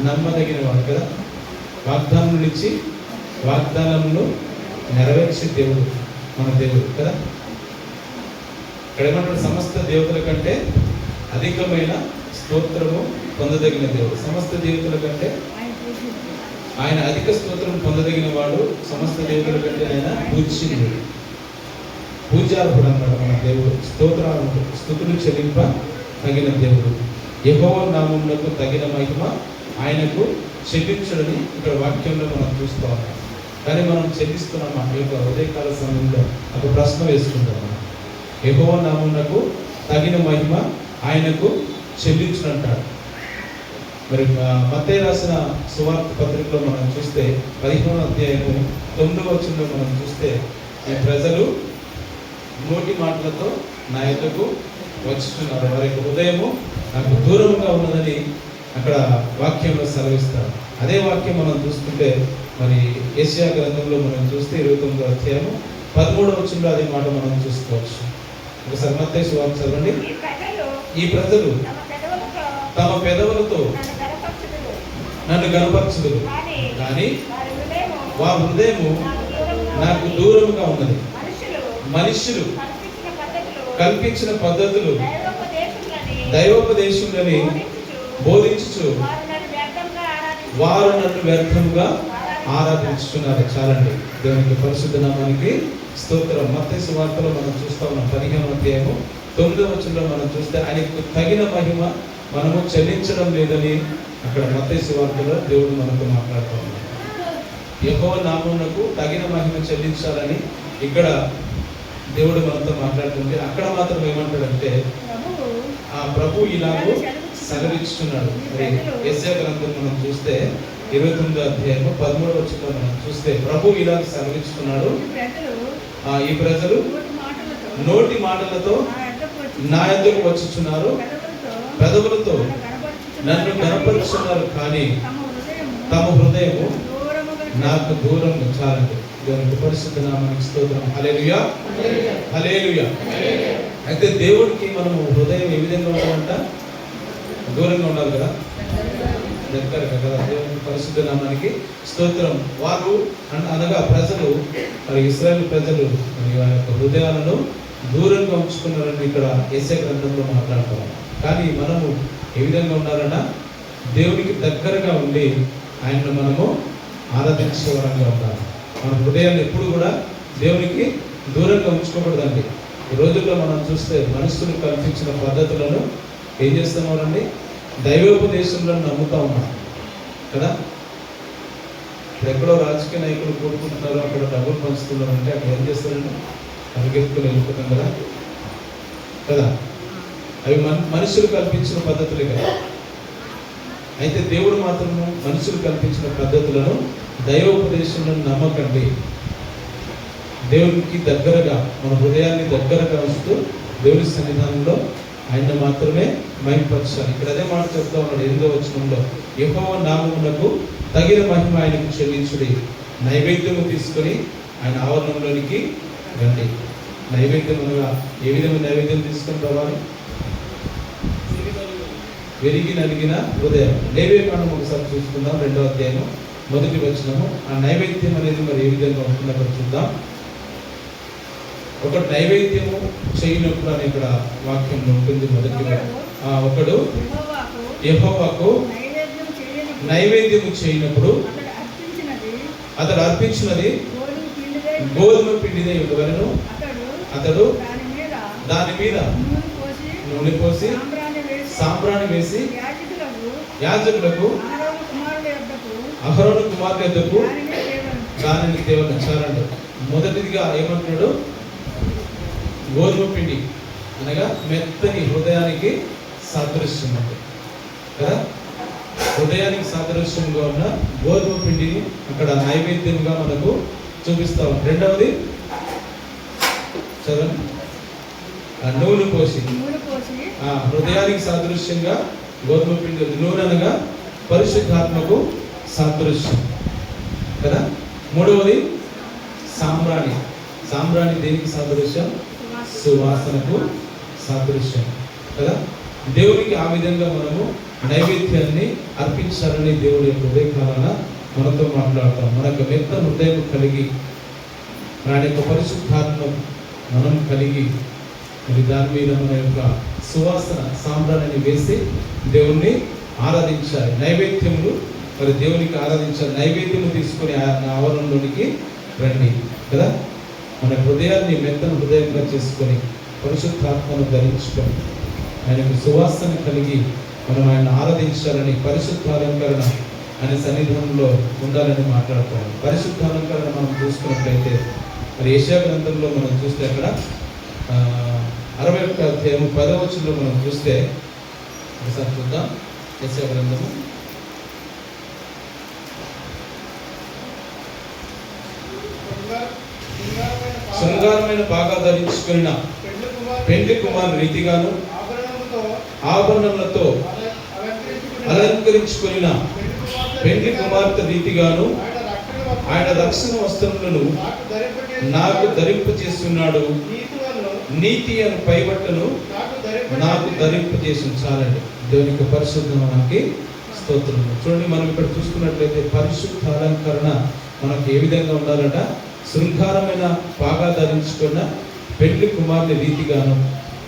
నమ్మదగిన వాడు కదా. వాగ్దానం ఇచ్చి వాగ్దానమును నెరవేర్చే దేవుడు మన దేవుడు కదా. ఇక్కడ ఏమంటాడు? సమస్త దేవతల కంటే అధికమైన స్తోత్రము పొందదగిన దేవుడు. సమస్త దేవతల కంటే ఆయన అధిక స్తోత్రం పొందదగిన వాడు. సమస్త దేవతల కంటే ఆయన పూజ్యుడు, పూజార్హుడు అన్నాడు మన దేవుడు. స్తుతులు చెల్లింప తగిన దేవుడు. యెహోవా నామమునకు తగిన మహిమ ఆయనకు చెల్లించడని ఇక్కడ వాక్యంలో మనం చూస్తూ ఉన్నాం. కానీ మనం చెల్లిస్తున్నాం. మా యొక్క ఉదయకాల సమయంలో ఒక ప్రశ్న వేసుకుంటాం. యెహోవా నామమునకు తగిన మహిమ ఆయనకు చెల్లించునంటాడు. మరి మత్తయి రాసిన సువార్త పత్రికలో మనం చూస్తే 15వ అధ్యాయము 9వ వచనంలో మనం చూస్తే, ఈ ప్రజలు నోటి మాటలతో నా యొద్దకు వచ్చుతున్నారు, వారి యొక్క హృదయము నాకు దూరంగా ఉన్నదని అక్కడ వాక్యంలో సెలవిస్తారు. అదే వాక్యం మనం చూస్తుంటే మరి యెషయా గ్రంథంలో మనం చూస్తే 29వ అధ్యాయము 13వ వచనంలో అదే మాట మనం చూసుకోవచ్చు. ఒకసారి మత్తయి సువార్త చదవండి. ఈ ప్రజలు తమ పెదవులతో నన్ను గనపరచుదురు, కానీ వారి హృదయము నాకు దూరముగా ఉన్నది. మనుషులు కల్పించిన పద్ధతులు దైవోపదేశములని బోధించుచు వారు నన్ను వ్యర్థంగా ఆరాధించుతున్నారు. చాలండి. దేవునికి పరిశుద్ధ నామానికి స్తోత్రం. మత్తయి సువార్తలో మనం చూస్తా ఉన్నాం 15వ అధ్యాయము 9వ వచనంలో మనం చూస్తే ఆయనకు తగిన మహిమ మనము చెల్లించడం లేదని అక్కడ మత్తయి సువార్తలో దేవుడు మనతో మాట్లాడుతూ ఉన్నాడు. యెహోవా నామమునకు తగిన మహిమ చెల్లించాలని ఇక్కడ దేవుడు మనతో మాట్లాడుతుంటే, అక్కడ మాత్రం ఏమంటాడంటే ఆ ప్రభు ఇలాగూ సెలవిస్తున్నాడు. మరి యెషయా గ్రంథం మనం చూస్తే 29వ అధ్యాయము 13వ వచనంలో మనం చూస్తే ప్రభు ఇలా సెలవిస్తున్నాడు. ఈ ప్రజలు నోటి మాటలతో నా యొద్దకు వచ్చుచున్నారు, పెదవులతో నన్ను కనపరుస్తున్నారు, కానీ తమ హృదయము నాకు దూరం. చాలండి. దేవునికి పరిశుద్ధ నామానికి స్తోత్రం. హల్లెలూయా, హల్లెలూయా. అయితే దేవుడికి మనము హృదయం ఏ విధంగా ఉండాలంట? దూరంగా ఉండాలి కదా, దగ్గరగా కదా. దేవునికి పరిశుద్ధ నామానికి స్తోత్రం. వారు అనగా ప్రజలు, మరి ఇశ్రాయేలు ప్రజలు మరి వారి యొక్క హృదయాలను దూరంగా ఉంచుకున్నారని ఇక్కడ యెషయా గ్రంథంలో మాట్లాడుతున్నాం. కానీ మనము ఏ విధంగా ఉండాలన్నా? దేవునికి దగ్గరగా ఉండి ఆయనను మనము ఆరాధించే వరంగా ఉండాలి. మన హృదయాన్ని ఎప్పుడు కూడా దేవునికి దూరంగా ఉంచుకోకూడదండి. ఈ రోజుల్లో మనం చూస్తే మనుషులు కల్పించిన పద్ధతులను ఏం చేస్తున్నారండి? దైవోపదేశంలో నమ్ముతా ఉన్నాం కదా. ఎక్కడో రాజకీయ నాయకులు కూడుకుంటున్నారు, అక్కడ డబ్బులు పంచుతున్నారు అంటే అక్కడ ఏం చేస్తారండి? పరిగెత్తుకుని వెళ్ళిపోతాం కదా కదా. అవి మనుషులు కల్పించిన పద్ధతులే కదా. అయితే దేవుడు మాత్రము మనుషులు కల్పించిన పద్ధతులను దైవోపదేశంలో నమ్మకండి. దేవునికి దగ్గరగా మన హృదయాన్ని దగ్గరగా ఉంచుతూ దేవుని సన్నిధానంలో ఆయన మాత్రమే మహిమపరచాలి. ఇక్కడ అదే మాట చెప్తా ఉన్నాడు 8వ వచనంలో, యెహోవా నామమునకు తగిన మహిమ ఆయనకు చెల్లించుడి, నైవేద్యము తీసుకొని ఆయన ఆవరణంలోనికి రండి. నైవేద్యం అనగా ఏ విధమైన నైవేద్యం తీసుకొని రావాలి? విరిగి నలిగిన హృదయం. లేవీయుకాండం ఒకసారి చూసుకుందాం 2వ అధ్యాయం 1వ వచనము. ఆ నైవేద్యం అనేది మరి ఏ విధంగా ఉంటుందో అక్కడ చూద్దాం. ఒకడు నైవేద్యము చేయనప్పుడు అని ఇక్కడ వాక్యంలో ఉంటుంది. మొదటి ఒకడు యెహోవాకు నైవేద్యము చేయనప్పుడు అతడు అర్పించినది గోధుమ పిండిదే ఉండవలెను. అతడు దాని మీద నూనె పోసి సాంబ్రాణి వేసి యాజకులకు అహరోను కుమారుల యొద్దకు దానిని తేవచ్చారంట. మొదటిదిగా ఏమంటున్నాడు? గోధుమ పిండి అనగా మెత్తని హృదయానికి సాదృశ్యం అంటే కదా. హృదయానికి సాదృశ్యంగా ఉన్న గోధుమ పిండిని అక్కడ నైవేద్యంగా మనకు చూపిస్తాం. రెండవది చదవండి. నూనె పోసి హృదయానికి సాదృశ్యంగా గోధుమ పిండి, నూనె అనగా పరిశుద్ధాత్మకు సాదృశ్యం కదా. మూడవది సాంబ్రాణి. సాంబ్రాణి దేనికి సాదృశ్యం? సువాసనకు సాదృశ్యం కదా. దేవునికి ఆ విధంగా మనము నైవేద్యాన్ని అర్పించాలని దేవుడి యొక్క ఉదయకాలాన మనతో మాట్లాడతాం. మనకు మెత్త హృదయం కలిగి ఆయన యొక్క పరిశుద్ధాత్మ మనం కలిగి మరి దాని మీద మన యొక్క సువాసన సాంబ్రాణిని వేసి దేవుణ్ణి ఆరాధించాలి. నైవేద్యములు మరి దేవునికి ఆరాధించాలి. నైవేద్యము తీసుకొని ఆవరణలోనికి రండి కదా. మన హృదయాన్ని మెత్తన హృదయంగా చేసుకొని పరిశుద్ధాత్మను ధరించుకొని ఆయనకు సువాసన కలిగి మనం ఆయన ఆరాధించాలని, పరిశుద్ధాలంకరణ ఆయన సన్నిధానంలో ఉండాలని మాట్లాడుతాం. పరిశుద్ధాలంకరణ మనం చూసుకున్నట్లయితే మరి యెషయా గ్రంథంలో మనం చూస్తే అక్కడ 61వ అధ్యాయం 10వ వచనంలో మనం చూస్తే ఒకసారి చూద్దాం. యెషయా గ్రంథము శృంగారమైన బాగా ధరించుకున్న పెండ్లి కుమారుని రీతిగాను ఆభరణములతో అలంకరించుకున్న పెండ్లి కుమార్తె రీతిగాను ఆయన రక్షణ వస్త్రములను నాకు ధరింప చేస్తున్నాడు. నీతి అను పైబట్టను నాకు ధరింప చేసి ఉంచాలండి. దేవునికి పరిశుద్ధమానికి స్తోత్రం. చూడండి, మనం ఇక్కడ చూసుకున్నట్లయితే పరిశుద్ధ అలంకరణ మనకు ఏ విధంగా ఉండాలంట? శృంగారమైన బాగా ధరించుకున్న పెళ్లి కుమారుని రీతిగాను.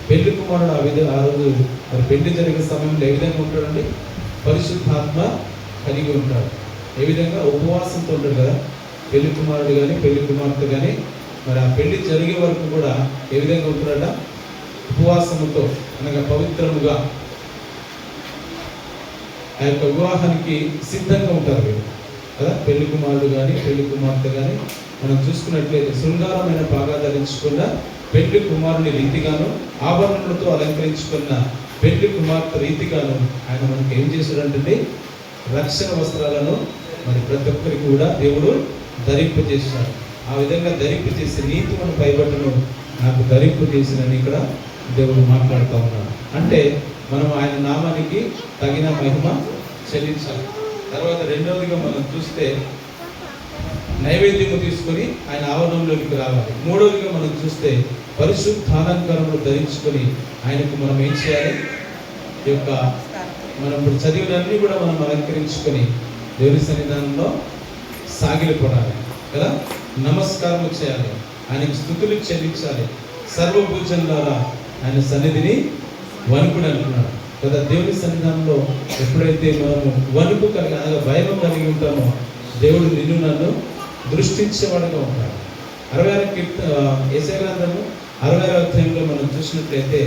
పెళ్లి కుమారుడు ఆ రోజు మరి పెళ్లి జరిగే సమయంలో ఏ విధంగా ఉంటాడండి? పరిశుద్ధాత్మ కలిగి ఉంటాడు. ఏ విధంగా? ఉపవాసంతో ఉంటాడు కదా పెళ్లి కుమారుడు కానీ పెళ్లి కుమార్తె కానీ. మరి ఆ పెళ్లి జరిగే వరకు కూడా ఏ విధంగా ఉంటాడట? ఉపవాసముతో అనగా పవిత్రముగా ఆ యొక్క వివాహానికి సిద్ధంగా ఉంటారు వీళ్ళు కదా. పెళ్లి కుమారుడు కానీ పెళ్లి కుమార్తె కానీ మనం చూసుకున్నట్లయితే శృంగారమైన బాగా ధరించుకున్న పెళ్లి కుమారుని రీతిగాను ఆభరణములతో అలంకరించుకున్న పెళ్లి కుమార్తె రీతిగాను ఆయన మనకి ఏం చేశాడంటే రక్షణ వస్త్రాలను మరి ప్రతి ఒక్కరికి కూడా దేవుడు ధరింపజేశాడు. ఆ విధంగా ధరింపజేసి నీతి మన పైబట్టను నాకు ధరింపజేసినని ఇక్కడ దేవుడు మాట్లాడుతూ ఉన్నాడు. అంటే మనం ఆయన నామానికి తగిన మహిమ చెల్లించాలి. తర్వాత రెండవదిగా మనం చూస్తే నైవేద్యము తీసుకొని ఆయన ఆవరణంలోకి రావాలి. మూడవదిగా మనం చూస్తే పరిశుద్ధాలంకరణలు ధరించుకొని ఆయనకు మనం ఏం చేయాలి? ఈ యొక్క మనం ఇప్పుడు చదివినన్నీ కూడా మనం అలంకరించుకొని దేవుని సన్నిధానంలో సాగిలిపడాలి కదా. నమస్కారం చేయాలి, ఆయనకు స్తుతులు చెల్లించాలి. సర్వభూజన్ ద్వారా ఆయన సన్నిధిని వణుకుడు అంటున్నాడు కదా. దేవుని సన్నిధానంలో ఎప్పుడైతే మనము వణుకు కలిగి అనగా భయం కలిగి ఉంటామో దేవుడు నిన్ను నన్ను దృష్టించేవాడుగా ఉంటాడు. 66 యెషయా గ్రంథము 66వ అధ్యాయంలో మనం చూసినట్లయితే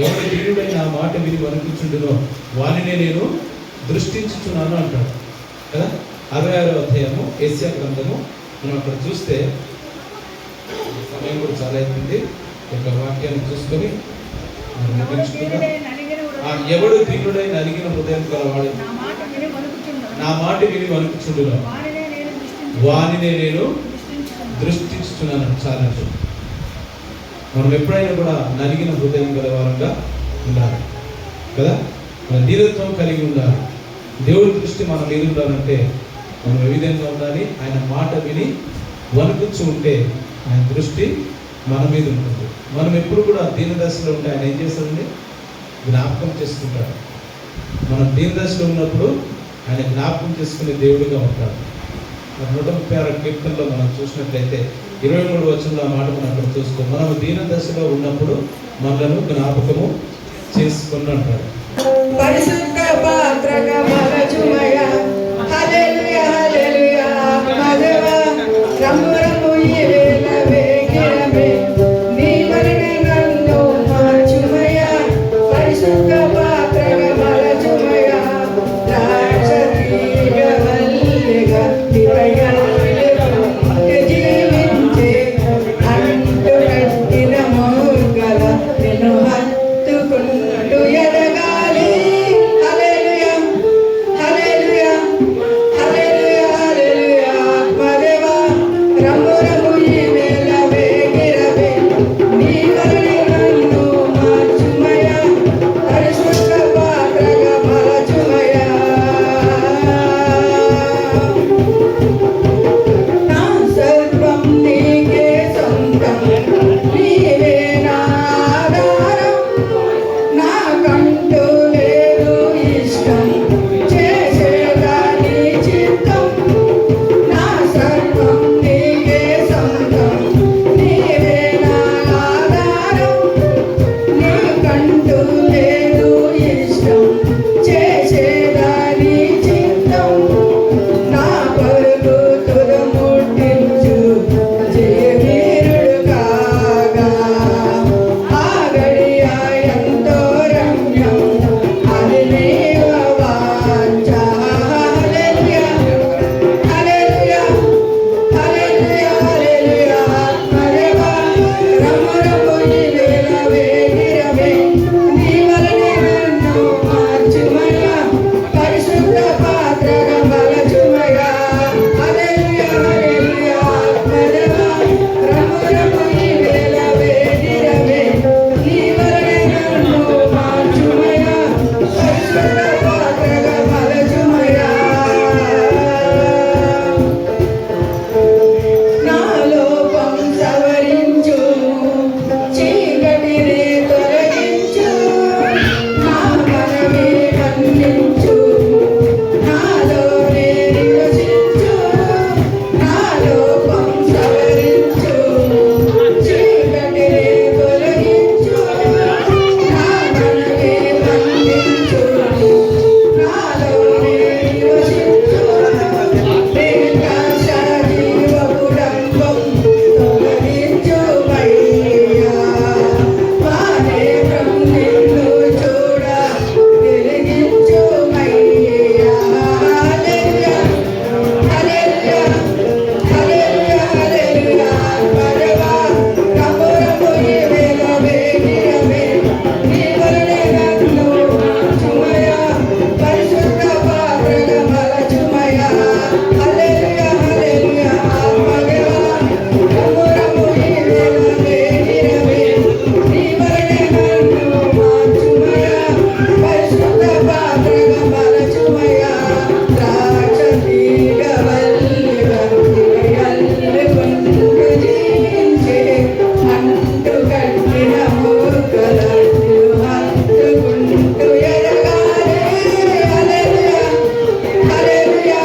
ఎవరి వీరుడైన ఆ మాట విని వణుకుచుండునో వానినే నేను దృష్టించుచున్నాను అంటాడు కదా. 66వ అధ్యాయము యెషయా గ్రంథము మనం అక్కడ చూస్తే సమయం కూడా చాలా అయిపోయింది. ఒక వాక్యాన్ని చూసుకొని ఎవడు దీనుడై నలిగిన హృదయం కలవాడు నా మాట విని వణుకుచుండును వానినే నేను దృష్టించుతున్నాను. చాలా మనం ఎప్పుడైనా కూడా నలిగిన హృదయం గలవారంగా ఉండాలి కదా. మన ధీరత్వం కలిగి ఉండాలి. దేవుడి దృష్టి మన మీద ఉండాలంటే మనం ఏ విధంగా ఉండాలి? ఆయన మాట విని వణుకుచు ఉంటే ఆయన దృష్టి మన మీద ఉంటుంది. మనం ఎప్పుడు కూడా దీనదశలో ఉంటే ఆయన ఏం చేస్తాడండి? జ్ఞాపకం చేసుకుంటాడు. మనం దీనదశలో ఉన్నప్పుడు ఆయన జ్ఞాపకం చేసుకునే దేవుడిగా ఉంటాడు. 136 కీర్తనలో మనం చూసినట్లయితే 23 వచనంలో ఆ మాట మనం అక్కడ చూసుకో. మనము దీన దశలో ఉన్నప్పుడు మనలను జ్ఞాపకము చేసుకుని అంటాడు. పరిశుద్ధ పాత్రగా మలచుమయ హల్లెలూయా హల్లెలూయా మదవా రమ్ము రమ్ము ఈ వేళ వేగిరమే నీ వలనే నన్ను మార్చుమయ పరిశుద్ధ పాత్రగా మలచుమయ రాక్షసీగ వల్లిగా జీవించే అంటు కట్టిన మూర్ఖల నిన్ను హత్తుకుంటూ ఎదగాలి హల్లెలూయా హల్లెలూయా హల్లెలూయా హల్లెలూయా మదేవా రమ్ము రమ్ము ఈ వేళ వేగిరవే నీ వలనే నన్ను మార్చుమయ పరిశుద్ధ పాత్రగా మలచుమయ నా సర్వం నీకే సొంతం నీవే నా ఆధారం నాకంటూ లేదు ఇష్టం చేసేదాని చిత్తం నా సర్వం నీకే సొంతం నీవే నా ఆధారం నీకంటూ లేదు ఇష్టం చేసేదాని చిత్తం నా పరుగు తుదముట్టించు జయవీరుడు కాగా ఆ గడియ ఎంతో రమ్యం అది నీవ వాంఛ హల్లెలూయా హల్లెలూయా హల్లెలూయా హల్లెలూయా మదేవా రమ్ము రమ్ము ఈ వేళ వేగిరవే నీ వలనే నన్ను మార్చుమయ పరిశుద్ధ పాత్రగా మలచుమయ హల్లెలూయా హల్లెలూయా మదేవా రమ్ము రమ్ము ఈ వేళ వేగిరవే నీ వలనే నన్ను మార్చుమయ పరిశుద్ధ పాత్రగా మలచుమయ నా లోపం సవరించు చీకటిని తొలగించు నా మనవి మన్నించు నాలోనే నివసించు నా లోపం సవరించు చీకటిని తొలగించు నా మనవి మన్నించు నాలోనే నివసించు నికాశ జీవపుడంబం తొలగించుమయ్యా మానేత్రం నిన్ను చూడ వెలిగించుమయ్యా హల్లెలూయా హల్లెలూయా హల్లెలూయా హల్లెలూయా మదేవా రమ్ము రమ్ము ఈ వేళ వేగిరవే నీ వలనే నన్ను మార్చుమయ పరిశుద్ధ పాత్రగా మలచుమయ హల్లెలూయా హల్లెలూయా మదేవా రమ్ము రమ్ము ఈ వేళ వేగిరవే నీ వలనే నన్ను మార్చుమయ పరిశుద్ధ పాత్రగా మలచుమయ రాక్షసీగ వల్లిగా అల్లుకుంటూ జీవించే అంటు కట్టిన మూర్ఖల హత్తుకుంటూ ఎదగాలి హల్లెలూయా హల్లెలూయా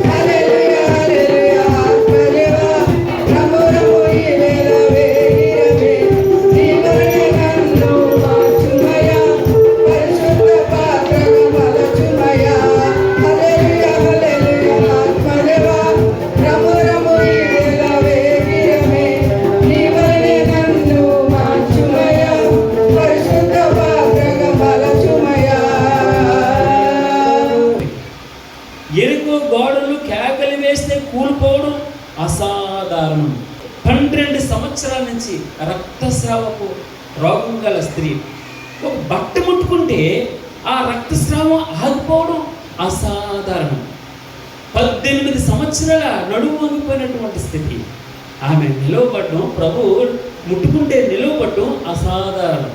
హల్లెలూయా హల్లెలూయా మదేవా రమ్ము రమ్ము ఈ వేళ వేగిరవే నీ వలనే నన్ను మార్చుమయ పరిశుద్ధ పాత్రగా మలచుమయ హల్లెలూయా హల్లెలూయా మదేవా రమ్ము రమ్ము ఈ వేళ వేగిరవే నీ వలనే నన్ను మార్చుమయ పరిశుద్ధ పాత్రగా మలచుమయ ఎరుకో గోడలు కేకలు వేస్తే కూలిపోవడం అసాధారణం. 12 సంవత్సరాల నుంచి రక్తస్రావపు రోగం గల స్త్రీ ఒక బట్ట ముట్టుకుంటే ఆ రక్తస్రావం ఆగిపోవడం అసాధారణం. 18 సంవత్సరాల నడుము వంగిపోయినటువంటి స్థితి. ఆమె నిలవబడడం, ప్రభు ముట్టుకుంటే నిలవబడడం అసాధారణం.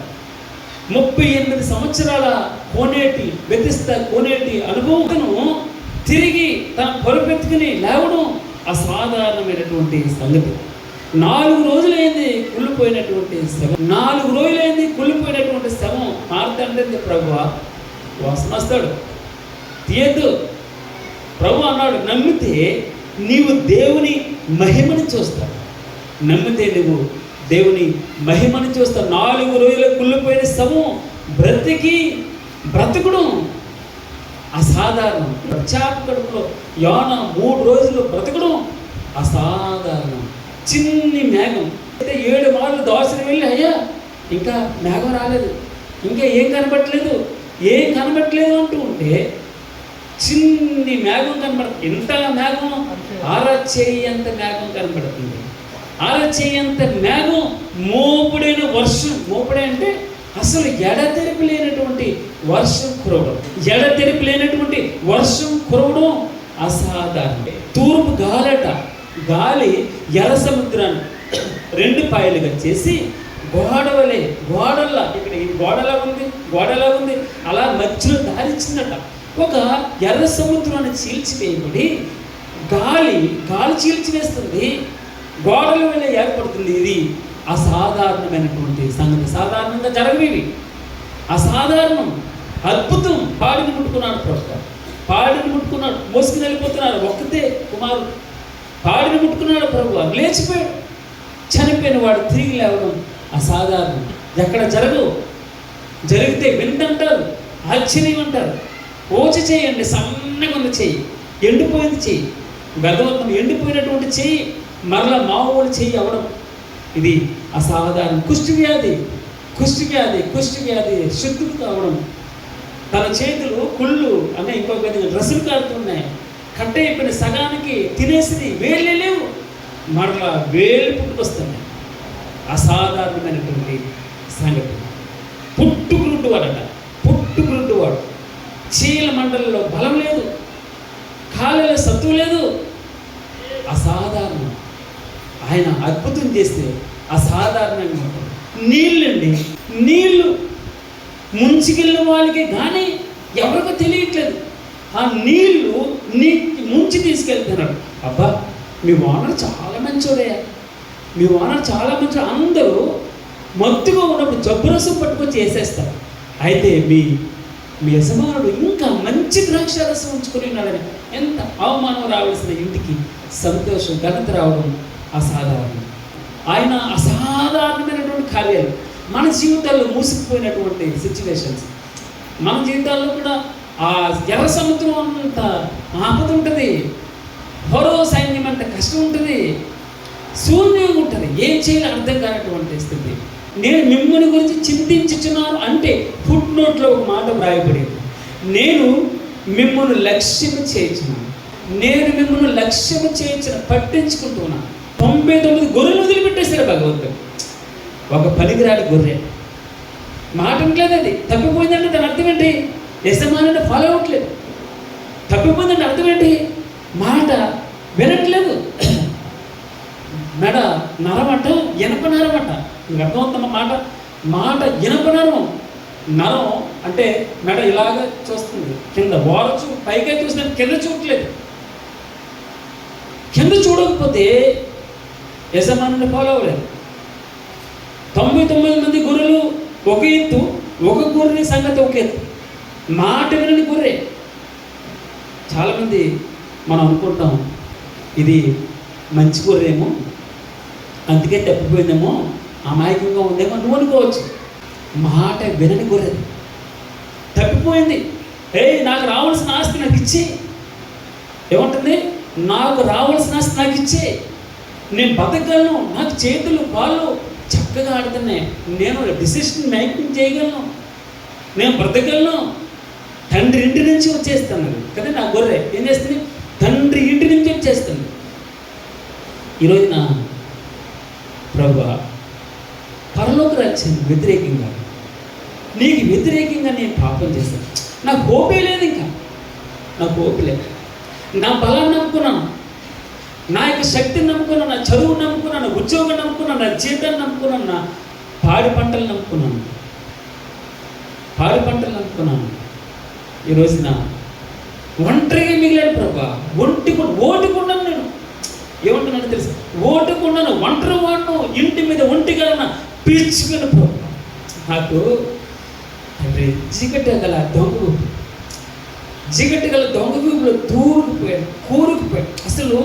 38 సంవత్సరాల కోనేటి అనుభవం తిరిగి తన పరుపెత్తుకుని లేవడం అసాధారణమైనటువంటి సంగతి. 4 రోజులైంది కుళ్ళిపోయినటువంటి శవం. 4 రోజులైంది కుళ్ళిపోయినటువంటి శవం మారుతంటే ప్రభువా వాసన వస్తాడు, తీయద్దు. ప్రభు అన్నాడు, నమ్మితే నీవు దేవుని మహిమని చూస్తావు. నమ్మితే నువ్వు దేవుని మహిమను చూస్తావు. 4 రోజులు కుళ్ళిపోయిన శవం బ్రతకడం అసాధారణం. చేప కడుపులో యోన 3 రోజులు బ్రతకడం అసాధారణం. చిన్ని మేఘం అయితే 7 మార్లు దోసని వెళ్ళి, అయ్యా ఇంకా మేఘం రాలేదు, ఇంకా ఏం కనబట్టలేదు అంటూ ఉంటే చిన్ని మేఘం కనబడుతుంది. ఎంత మేఘం, అరచేయంత మేఘం కనబడుతుంది. అరచేయంత మేఘం, మోపుడైన వర్షం. మోపుడే అంటే అసలు ఎడతెరిపి లేనటువంటి వర్షం కురవడం అసాధారణం. తూర్పు గాలి ఎర్ర సముద్రాన్ని 2 పాయలుగా చేసి గోడల్లా ఇక్కడ ఈ గోడలా ఉంది అలా మధ్యలో దారిచ్చిందట. ఒక ఎర్ర సముద్రాన్ని చీల్చివేయబడి గాలి చీల్చివేస్తుంది, గోడల వల్ల ఏర్పడుతుంది. ఇది అసాధారణమైనటువంటి సంగతి. సాధారణంగా జరగవి, అసాధారణం, అద్భుతం. పాడిని ముట్టుకున్నాడు, మోసుకుని వెళ్ళిపోతున్నారు. ఒక్కతే కుమారుడు పాడిని ముట్టుకున్నాడు, ప్రభు లేచిపోయాడు. చనిపోయిన వాడు తిరిగి లేవడం అసాధారణం. ఎక్కడ జరిగితే వింటుంటారు, ఆశ్చర్యం అంటారు. ఓచి చేయండి, సన్నగా ఉన్న చెయ్యి, ఎండిపోయింది చెయ్యి, గర్భవతం ఎండిపోయినటువంటి చెయ్యి మరలా మామూలు చెయ్యి అవడం, ఇది అసాధారణం. కుష్ఠవ్యాధి శుద్ధులు కావడం, తన చేతులు కుళ్ళు అనే ఇంకొక డ్రెస్సులు కారుతున్నాయి, కట్ట అయిపోయిన సగానికి తినేసి వేళ్ళే లేవు, మరలా వేలు పుట్టుకొస్తున్నాయి. అసాధారణమైనటువంటి సంగతి. పుట్టుగురుడ్డువాడు చీల మండలంలో బలం లేదు, కాళ్ళలో సత్తువ లేదు. అసాధారణం. ఆయన అద్భుతం చేస్తే అసాధారణంగా ఉంటుంది. నీళ్ళు ముంచుకెళ్ళిన వాళ్ళకి కానీ ఎవరికో తెలియట్లేదు. ఆ నీళ్లు ముంచి తీసుకెళ్తున్నాడు. అబ్బా మీ ఓనర్ చాలా మంచోడయ్యా, అందరూ మత్తుగా ఉన్నప్పుడు జబ్బురసం పట్టుకొని చేసేస్తారు. అయితే మీ యజమానుడు ఇంకా మంచి ద్రాక్షారసం ఉంచుకొని ఉన్నాడని ఎంత అవమానం రావాల్సిన ఇంటికి సంతోషం, ఘనత రావడం అసాధారణం. ఆయన అసాధారణమైనటువంటి కార్యాలు మన జీవితాల్లో మూసుకుపోయినటువంటి సిచ్యువేషన్స్, మన జీవితాల్లో కూడా ఆ ఎర్ర సముద్రం అంత ఆపద ఉంటుంది, హోరో సైన్యం అంత కష్టం ఉంటుంది, శూన్యంగా ఉంటుంది, ఏం చేయాలో అర్థం కానటువంటి స్థితి. నేను మిమ్మల్ని గురించి చింతించుచున్నాను అంటే ఫుట్ నోట్లో ఒక మాట వ్రాయబడింది. నేను మిమ్మల్ని లక్ష్యము చేయించిన పట్టించుకుంటున్నాను. 99 గొర్రెలు వదిలిపెట్టేశారు భగవంతుడు. ఒక పనికిరాని గొర్రె మాట వినట్లేదు, అది తప్పిపోయిందంటే దాని అర్థం ఏంటి? యజమానుని ఫాలో అవ్వట్లేదు. తప్పిపోయిందంటే అర్థం ఏంటి? మాట వినట్లేదు. మెడ నరమట, ఇనప నరమట. మీకు అర్థమవుతున్న మాట ఇనప నరం. నరం అంటే మెడ ఇలాగ చూస్తుంది, కింద ఓరచు పైకే చూసిన కింద చూడట్లేదు. కింద చూడకపోతే యజమానుని ఫాలో అవ్వలేదు. 99 మంది గొర్రెలు ఒక ఎత్తు, ఒక గొర్రె సంగతి ఒక ఎత్తు. మాట వినని గొర్రె. చాలామంది మనం అనుకుంటాం ఇది మంచి గొర్రెమో, అందుకే తప్పిపోయిందేమో, అమాయకంగా ఉందేమో నువ్వు అనుకోవచ్చు. మాట వినని గొర్రె తప్పిపోయింది. నాకు రావాల్సిన ఆస్తి నాకు ఇచ్చే, ఏమంటుంది? నాకు రావాల్సిన ఆస్తి నాకు ఇచ్చే, నేను బతకగలను, నాకు చేతులు కాళ్ళు చక్కగా ఆడుతున్నాయి, నేను డిసిషన్ మేకింగ్ చేయగలను, నేను బ్రతకగలను, తండ్రి ఇంటి నుంచి వచ్చేస్తాను కదా. నా గొర్రె ఏం చేస్తుంది? తండ్రి ఇంటి నుంచి వచ్చేస్తుంది. ఈరోజు నా ప్రభువా, పరలోక రాజ్యానికి వ్యతిరేకంగా, నీకు వ్యతిరేకంగా నేను పాపం చేశాను. నాకు హోపే లేదు, ఇంకా నాకు హోపే లేదు. నా బలాన్ని నమ్ముకున్నాను, నా యొక్క శక్తిని నమ్ముకున్నాను, నా చదువు నమ్ముకున్నాను, నా ఉద్యోగం నమ్ముకున్నాను, నా జీవితాన్ని నమ్ముకున్నాను, నా పాడి పంటలు నమ్ముకున్నాను. ఈ రోజున ఒంటరిగా మిగిలాడు ప్రభా. ఓటుకున్నాను నేను. ఏమంటున్నాను తెలుసు? ఓటుకున్నాను, ఒంటరి వాడును, ఇంటి మీద ఒంటిగా పీల్చుకుని ప్రభా. నాకు తండ్రి చీకటి గల దొంగ వీపులో కూరుకుపోయాడు. అసలు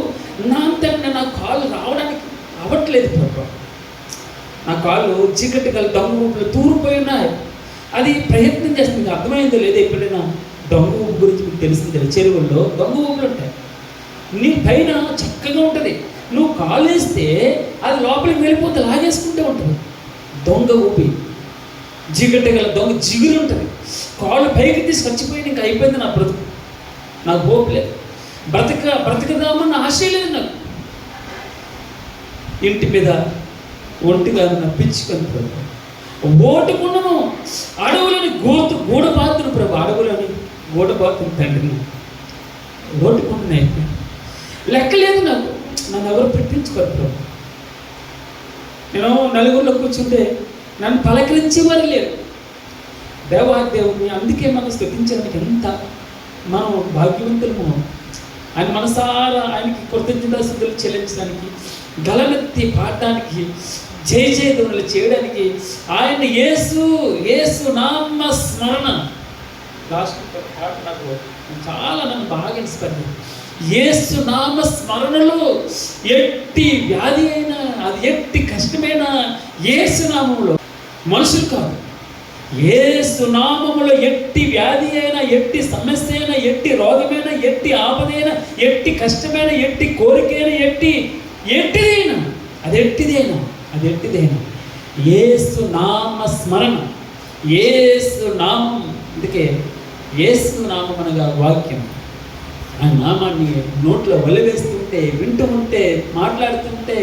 నా అంతటా నా కాలు రావడానికి అవ్వట్లేదు ప్రభు. నా కాళ్ళు చీకటి గల దొంగ ఊపులు తూరిపోయి ఉన్నాయి. అది ప్రయత్నం చేస్తుంది. మీకు అర్థమైందో లేదో ఎప్పుడైనా దొంగ ఊపు గురించి మీకు తెలిసింది. చెరువుల్లో దొంగ ఊపులు ఉంటాయి. నీ పైన చక్కగా ఉంటుంది, నువ్వు కాలు వేస్తే అది లోపలికి వెళ్ళిపోతే లాగేసుకుంటూ ఉంటుంది. దొంగ ఊపి చీకటి గల దొంగ జిగురు ఉంటుంది. కాళ్ళు పైకి తీసి చచ్చిపోయి ఇంకా అయిపోయింది నా బ్రతుకు, నాకు హోప్ లేదు, బ్రతకదామన్న ఆశ లేదు నాకు. ఇంటి మీద ఒంటిగా పిచ్చుకొని ప్రభు, ఓటుకున్నాను అడవులని గూడబాతును ప్రభు, అడవులని గూడబాతును తండ్రిని ఓటుకుంటున్నా అయిపోయాను. లెక్కలేదు నాకు, నన్ను ఎవరు పెట్టించుకోరు ప్రభు. నేను నలుగురిలో కూర్చుంటే నన్ను పలకరించేవారు లేరు. దేవాదేవుని అందుకే మనం స్తుతించడానికి ఎంత మనం భాగ్యవంతులము. ఆయన మనసారా ఆయనకి కృతజ్ఞతాస్తుతులు చెల్లించడానికి, గలమెత్తి పాడడానికి, జయ జయధ్వనులు చేయడానికి, ఆయన యేసు నామ స్మరణ లాస్ట్ పాట నాకు చాలా నన్ను బాగా ఇన్స్పైర్. యేసు నామ స్మరణలో ఎట్టి వ్యాధి అయినా, అది ఎట్టి కష్టమైనా యేసు నామములో, మనుషులు కాదు, యేసు నామములో ఎట్టి వ్యాధి అయినా, ఎట్టి సమస్య అయినా, ఎట్టి రోగమైనా, ఎట్టి ఆపదైనా, ఎట్టి కష్టమైన, ఎట్టి కోరికైనా, ఎట్టిదైనా అది ఎట్టిదైనా యేసు నామ స్మరణ, యేసు నామం. అందుకే యేసు నామం అనగా వాక్యం. ఆ నామాన్ని నోట్లో వలివేస్తుంటే, వింటూ ఉంటే, మాట్లాడుతుంటే,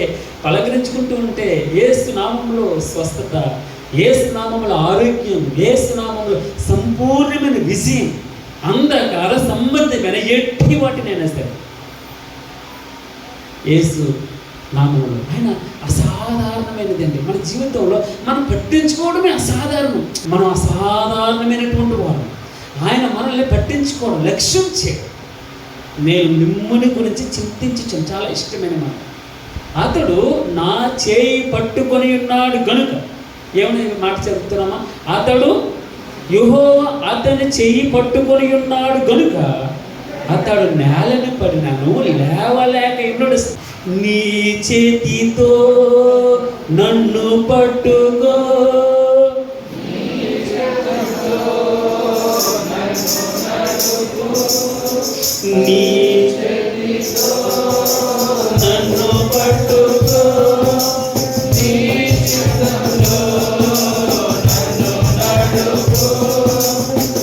పలకరించుకుంటూ ఉంటే యేసు నామంలో స్వస్థత, యేసు నామంలో ఆరోగ్యం, యేసు నామంలో సంపూర్ణమైన విజయం, అంధకార సంబంధమైన ఎట్టి వాటినైనా సరే యేసు నామంలో. ఆయన అసాధారణమైనదండి. మన జీవితంలో మనం పట్టించుకోవడమే అసాధారణం. మనం అసాధారణమైనటువంటి వారు. ఆయన మనల్ని పట్టించుకోవడం, లక్ష్యం చేయడం. నేను మిమ్ముని గురించి చింతించడం చాలా ఇష్టమైన మాట. అతడు నా చేయి పట్టుకొని ఉన్నాడు గనుక, ఏమన్నా మాట చదువుతున్నామా? అతడు యెహోవా అతని చెయ్యి పట్టుకొని ఉన్నాడు గనుక అతడు నేలని పడినాను లేవలేక ఉన్నాడు. నీ చేతితో నన్ను పట్టుకో, నీ చేతితో నన్ను పట్టుకో, నీ చిత్తంలో నన్ను నడుపు,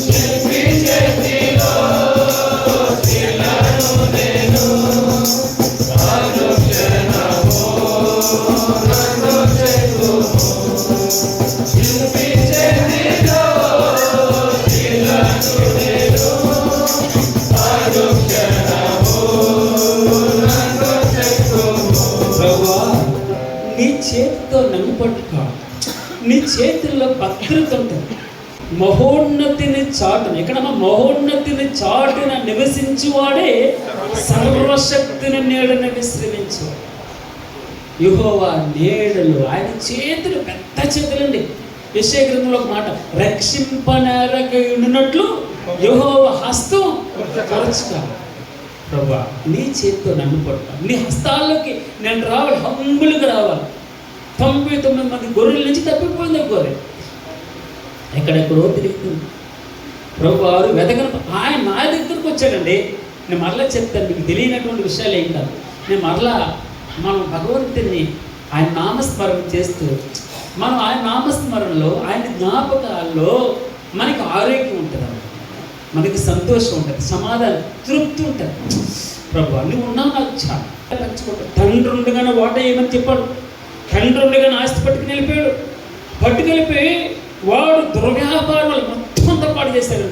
శిల్పి చేతిలో శిలను నేను, అనుక్షణము నన్ను చెక్కుము, శిల్పి చేతిలో శిలను నేను, ప్రభువా నీ చేతితో నన్ను పట్టుకో, నీ చేతుల్లో భద్రత ఉంటుంది. మహోన్నతిని చాటున, ఎక్కడమ్మా? మహోన్నతిని చాటున నివసించువాడే సర్వశక్తిని నీడన విశ్రమించు. యెహోవా నీడలు, ఆయన చేతులు పెద్ద చేతులండి. యెషయా గ్రంథంలో ఒక మాట, రక్షింపనేరకయున్నట్లు యెహోవా హస్తం కొరచుగా. ప్రభువా నీ చేతితో నన్ను పట్టుకో, నీ హస్తాల్లోకి నేను రావాలి, హంబులుగా రావాలి. 99 మంది గొర్రెల నుంచి తప్పిపోయింది గొర్రె, ఎక్కడెక్కడో తిరుగుతుంది. ప్రభు వారు వెతకను, ఆయన నా దగ్గరకు వచ్చాడండి. నేను మరలా చెప్తాను, మీకు తెలియనటువంటి విషయాలు ఏం కాదు. నేను మరలా మనం భగవంతుని ఆయన నామస్మరణ చేస్తూ, మనం ఆయన నామస్మరణలో, ఆయన జ్ఞాపకాల్లో మనకి ఆరోగ్యం ఉంటుంది, మనకి సంతోషం ఉంటుంది, సమాధానం, తృప్తి ఉంటుంది. ప్రభు నువ్వు ఉన్నావు, నాకు చాలా పంచుకుంటాడు. తండ్రి ఉండగానే ఓట ఏమని చెప్పాడు, తండ్రి ఉండగానే ఆస్తి పట్టుకెళ్ళిపోయి వాడు దుర్వ్యాపారం వాళ్ళు మొత్తం అంతా పాడు చేశాడు.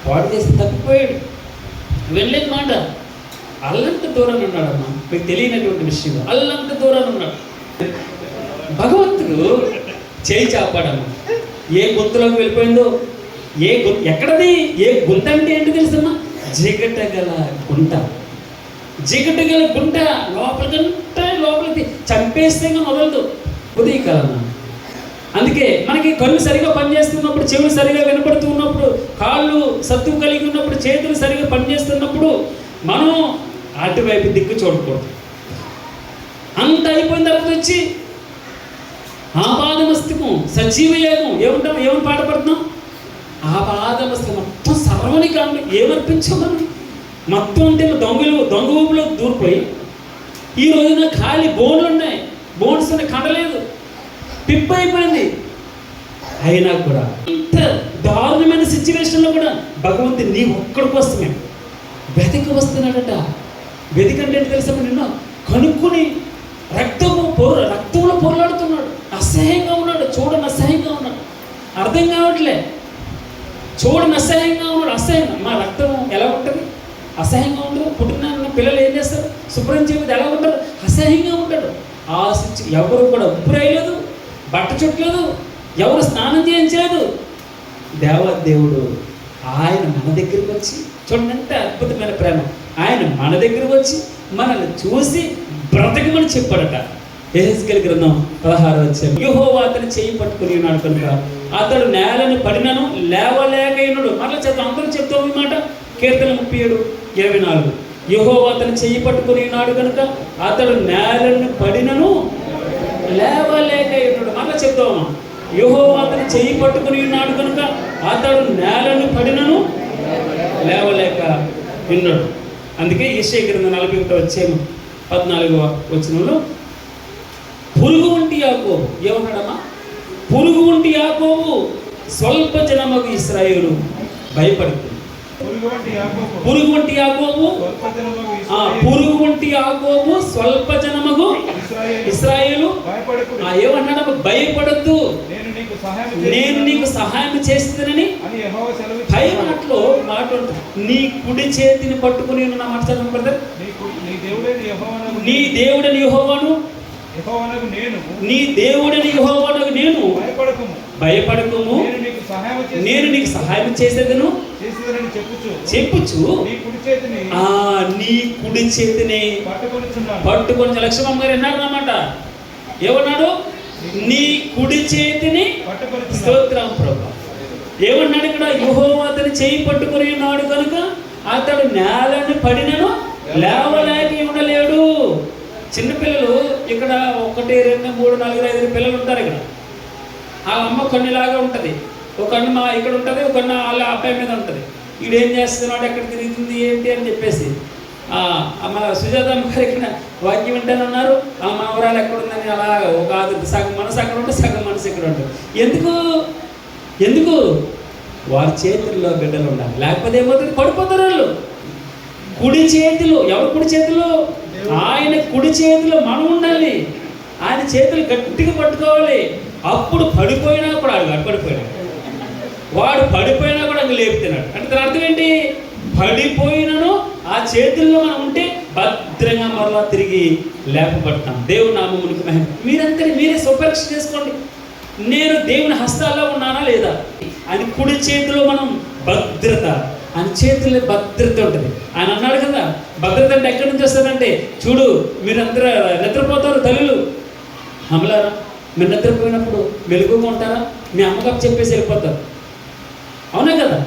పాడు చేసి తప్పిపోయాడు, వెళ్ళేది మాట. అల్లంత దూరాన్ని ఉన్నాడమ్మా, మీకు తెలియనటువంటి విషయం. అల్లంత దూరాన్ని ఉన్నాడు. భగవంతుడు చేయి చాపాడమ్మా, ఏ గొంతులోకి వెళ్ళిపోయిందో, ఎక్కడది, ఏ గుంట అంటే ఏంటి తెలుసమ్మా? జిగటగల గుంట. జిగటగల గుంట లోపలికి చంపేస్తే మొదలదు ఉదయకాలం. అందుకే మనకి కళ్ళు సరిగా పనిచేస్తున్నప్పుడు, చెవులు సరిగా వినపడుతూ ఉన్నప్పుడు, కాళ్ళు సత్తువు కలిగి ఉన్నప్పుడు, చేతులు సరిగా పనిచేస్తున్నప్పుడు మనం అటువైపు దిక్కు చూడకూడదు. అంత అయిపోయిన తర్వాత వచ్చి ఆపాదమస్తకం సజీవయాగం ఏమని పాట పడుతున్నాం? ఆపాదమస్తకం మొత్తం సర్వనికాండం ఏమర్పించాం మనం? మొత్తం అంటే దొంగ ఊపిలో దూరిపోయి ఈ రోజున ఖాళీ బోన్లు ఉన్నాయి, బోన్స్ ఉన్నాయి, కండలేదు, పిప్ అయిపోయింది. అయినా కూడా ఇంత దారుణమైన సిచ్యువేషన్లో కూడా భగవంతుడు నీ ఒక్కడి కోసమే వెతికి వస్తున్నాడట. వెతికంటే తెలుసా నిన్న కనుక్కొని రక్తంలో పొరలాడుతున్నాడు. అసహ్యంగా ఉన్నాడు, చూడని అసహ్యంగా ఉన్నాడు. అర్థం కావట్లే, చూడని అసహ్యంగా ఉన్నాడు. అసహ్యంగా మా రక్తం ఎలా ఉంటుంది? అసహ్యంగా ఉండదు. పుట్టిన పిల్లలు ఏం చేస్తారు? శుభ్రం చేయదు. ఎలా ఉంటారు? అసహ్యంగా ఉంటాడు. ఆ ఎవరు కూడా ఉప్పు రాయలేదు, బట్ట చుట్టలేదు, ఎవరు స్నానం చేయించలేదు. దేవదేవుడు ఆయన మన దగ్గరికి వచ్చి, చూడండి ఎంత అద్భుతమైన ప్రేమ. ఆయన మన దగ్గరికి వచ్చి మనల్ని చూసి బ్రతకమని చెప్పాడట. యెహెజ్కేలు గ్రంథం 16వ అధ్యాయం. యెహోవా అతని చేయి పట్టుకుని ఉన్నాడు కనుక అతడు నేలను పడినను లేవలేకైనడు. మరలా చెప్తాం, అందరూ చెప్తాం ఈ మాట. కీర్తన 37:24. యెహోవా అతని చెయ్యి పట్టుకుని ఉన్నాడు కనుక అతడు నేలను పడినను లేవలేకైనడు. మరలా చెప్తాము, యెహోవా అతని చెయ్యి పట్టుకుని ఉన్నాడు కనుక అతడు నేలను పడినను లేవలేక ఉన్నాడు. అందుకే యెషయా గ్రంథం 41వ అధ్యాయం 14వ వచనంలో పురుగు వంటి యాకోబు ఏమన్నాడమ్మా? పురుగు వంటి యాకోబు స్వల్ప జనమగు ఇశ్రాయేలు భయపడుతుంది. పురుగు వంటి యాకోబు స్వల్ప జనమగు ఇశ్రాయేలు ఏమన్నాడమ్మా? భయపడద్దు, నేను నీకు సహాయం చేస్తానని. పై మాటలో మాట నీ కుడి చేతిని పట్టుకుని ఉన్న మాట చదవండి బ్రదర్. నీ దేవుడని యెహోవాను నీ దేవుడని యెహోవాను నేను భయపడకుము, నేను నీకు సహాయం చేసేదను చెప్పుచు నీ కుడి చేతిని పట్టుకొని. లక్ష్మమ్మ గారు అన్నారు అన్నమాట. ఏమన్నాడు? నీ కుడి చేతిని. స్తోత్రం ప్రభా. ఏమన్నాడు ఇక్కడ? యెహోవా అతని చేయి పట్టుకుని ఉన్నాడు కనుక అతడు నేలను పడినను లేవలేక ఉండలేడు. చిన్నపిల్లలు ఇక్కడ 1, 2, 3, 4, 5 పిల్లలు ఉంటారు ఇక్కడ. ఆ అమ్మ కన్నులాగా ఉంటుంది. ఒక కన్ను మా ఇక్కడ ఉంటుంది, ఒక కన్ను వాళ్ళ అబ్బాయి మీద ఉంటుంది. ఈడేం చేస్తున్నాడు, ఎక్కడ తిరుగుతుంది ఏంటి అని చెప్పేసి మన సుజాత గారు ఇక్కడ వాక్యం వింటానన్నారు. ఆ మనవరాలు ఎక్కడుందని అలా ఒక సగం మనసు అక్కడ ఉంటే సగం మనసు ఇక్కడ ఉంటుంది. ఎందుకు వారి చేతుల్లో బిడ్డలు ఉండాలి, లేకపోతే ఏమవుతుంది? పడిపోతారు వాళ్ళు. కుడి చేతిలో, ఎవరు కుడి చేతిలో? ఆయన కుడి చేతిలో మనం ఉండాలి. ఆయన చేతులు గట్టిగా పట్టుకోవాలి. అప్పుడు పడిపోయినా కూడా వాడు పడిపోయినా కూడా అంగ లేపుతున్నాడు. అంటే దాని అర్థం ఏంటి? పడిపోయినను ఆ చేతుల్లో మనం ఉంటే భద్రంగా మరలా తిరిగి లేపబడతాం. దేవుని నామమునికి మహిమ. మీరే స్వపరీక్ష చేసుకోండి. నేను దేవుని హస్తాల్లో ఉన్నానా లేదా? ఆయన కుడి చేతిలో మనం భద్రత, ఆయన చేతుల్లో భద్రత ఉంటుంది. ఆయన అన్నాడు కదా, భద్రత అంటే ఎక్కడి నుంచి వస్తుందంటే, చూడు మీరందరూ నిద్రపోతారు తల్లులు, అమలారా మీరు నిద్రపోయినప్పుడు మెలుగుగా ఉంటారా? మీ అమ్మకప్పు చెప్పేసి వెళ్ళిపోతారు, అవునా కదా?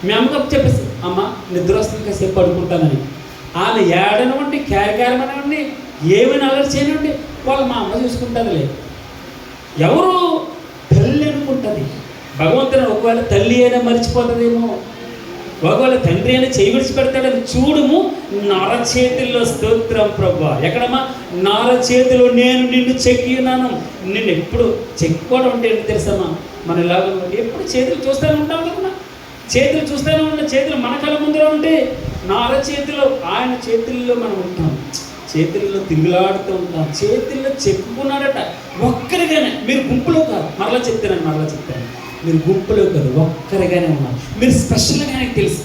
మీ అమ్మకప్పు చెప్పేసి, అమ్మ నిద్ర వస్తుంది కాసేపు పడుకుంటానని. ఆమె ఏడనివ్వండి, క్యారమనివ్వండి, ఏమైనా అలర్ట్ చేయనివ్వండి, వాళ్ళు మా అమ్మ చూసుకుంటుందిలే. ఎవరు? తల్లి అనుకుంటుంది. భగవంతుని ఒకవేళ తల్లి అయినా మర్చిపోతుందేమో, ఒకవేళ తండ్రి అయినా చేయి విడిచిపెడతాడని. చూడుము నర చేతుల్లో. స్తోత్రం ప్రభా. ఎక్కడమ్మా? నర చేతిలో నేను నిన్ను చెక్కి ఉన్నాను. నిన్ను ఎప్పుడు చెక్కుకోవడం అంటే ఏంటి తెలుసమ్మా? మన ఇలాగ ఎప్పుడు చేతులు చూస్తూనే ఉంటాం కదా, చేతులు చూస్తూనే ఉన్న చేతులు మన కళ్ళ ముందులో ఉంటే నర చేతిలో, ఆయన చేతుల్లో మనం ఉంటాం, చేతుల్లో తిరుగులాడుతూ ఉంటాం. చేతుల్లో చెక్కుకున్నాడట ఒక్కరిగానే. మీరు గుంపులో కాదు, మరలా చెప్తాను, మీరు గుంపులో కాదు, ఒక్కరిగానే ఉన్నారు. మీరు స్పెషల్గానే తెలుసు.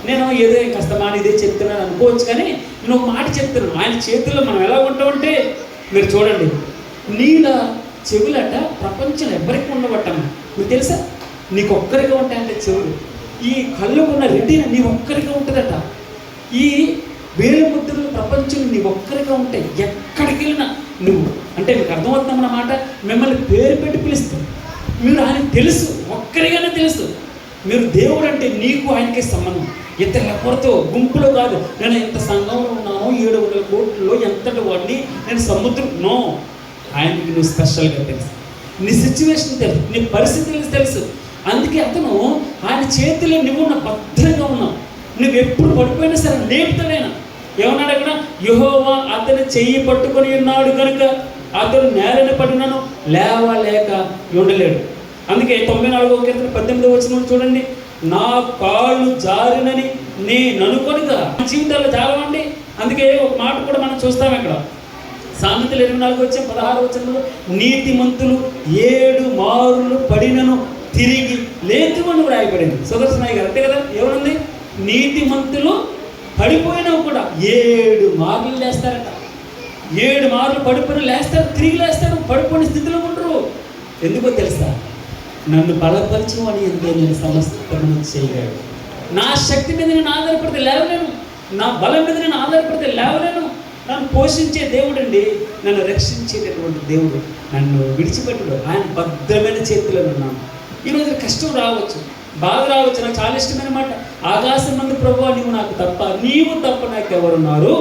నేను ఏదో కాస్త ఇదే చెప్తున్నాను అనుకోవచ్చు, కానీ నేను ఒక మాట చెప్తున్నాను. ఆయన చేతుల్లో మనం ఎలా ఉంటామంటే, మీరు చూడండి, నీళ్ళ చెవులట ప్రపంచంలో ఎవరికి ఉండబట్టమ్మా. మీకు తెలుసా? నీకు ఒక్కరిగా ఉంటాయంటే చెవులు. ఈ కళ్ళుకున్న రెటీనా నీ ఒక్కరిగా ఉంటుందట. ఈ వేలు ముద్రలు ప్రపంచంలో నీ ఒక్కరిగా ఉంటాయి. ఎక్కడికి వెళ్ళినా నువ్వు అంటే మీకు అర్థమవుతుందన్నమాట. మిమ్మల్ని పేరు పెట్టి పిలుస్తాం. మీరు ఆయనకు తెలుసు, ఒక్కరిగానే తెలుసు. మీరు దేవుడు అంటే నీకు ఆయనకే సంబంధం. ఇతరుల ఎవరితో గుంపులో కాదు. నేను ఎంత సంఘంలో ఉన్నానో 700 కోట్లలో ఎంతటి వాడిని నేను సముద్రం నో. ఆయనకి నువ్వు స్పెషల్గా తెలుసు, నీ సిచ్యువేషన్ తెలుసు, నీ పరిస్థితులు తెలుసు. అందుకే అతను ఆయన చేతిలో నువ్వు భద్రంగా ఉన్నావు. నువ్వు ఎప్పుడు పడిపోయినా సరే లేపుతాడైనా. ఏమన్నాడు అక్కడ? యెహోవా అతని చెయ్యి పట్టుకొని ఉన్నాడు కనుక అతను నేలన పడినను లేవలేక ఉండలేడు. అందుకే 94వ కీర్తన 18వ వచనం చూడండి. నా కాళ్ళు జారినని నేను అనుకొనిగా జీవితాల్లో జారవండి. అందుకే ఒక మాట కూడా మనం చూస్తాం ఇక్కడ సామెతలు 24:16 వచనంలో నీతిమంతులు 7 మారులు పడినను తిరిగి లేతువని వ్రాయబడింది. సుదర్శనాయ్ గారు అంతే కదా, ఏమనుంది? నీతిమంతులు పడిపోయినా కూడా 7 మార్లు లేస్తారట. 7 మార్లు పడిపోయిన లేస్తారు, తిరిగి లేస్తారు, పడిపోయిన స్థితిలో ఉండరు. ఎందుకో తెలుసా? నన్ను బలపరచు అని ఎంతో నేను సమస్తము చేయలేడు. నా శక్తి మీద నేను ఆధారపడితే లేవలేను, నా బలం మీద నేను ఆధారపడితే లేవలేను. నన్ను పోషించే దేవుడు అండి, నన్ను రక్షించేటటువంటి దేవుడు, నన్ను విడిచిపెట్టడు. ఆయన భద్రమైన చేతిలో ఉన్నాను. ఈరోజు కష్టం రావచ్చు, బాధ రావచ్చు. నాకు చాలా ఇష్టమైన మాట, ఆకాశం మందు ప్రభువా నీవు తప్ప నాకెవరున్నారు,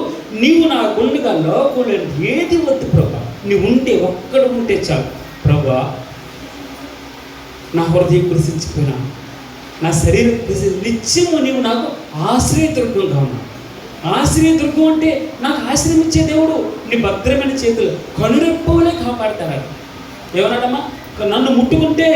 నీవు నా గుండెగా లోకంలో ఏది వద్దు ప్రభా, నీవు ఉంటే ఒక్కడు ఉంటే చాలు ప్రభువా. నా హృదయం కురిసించిపోయినా, నా శరీరం కురిసి నిత్యము నీవు నాకు ఆశ్రయదుర్గంగా ఉన్నావు. ఆశ్రయదుర్గం అంటే నాకు ఆశ్రయం ఇచ్చే దేవుడు. నీ భద్రమైన చేతులు కనురెప్పలే కాపాడతారు. ఏమన్నాడమ్మా? నన్ను ముట్టుకుంటే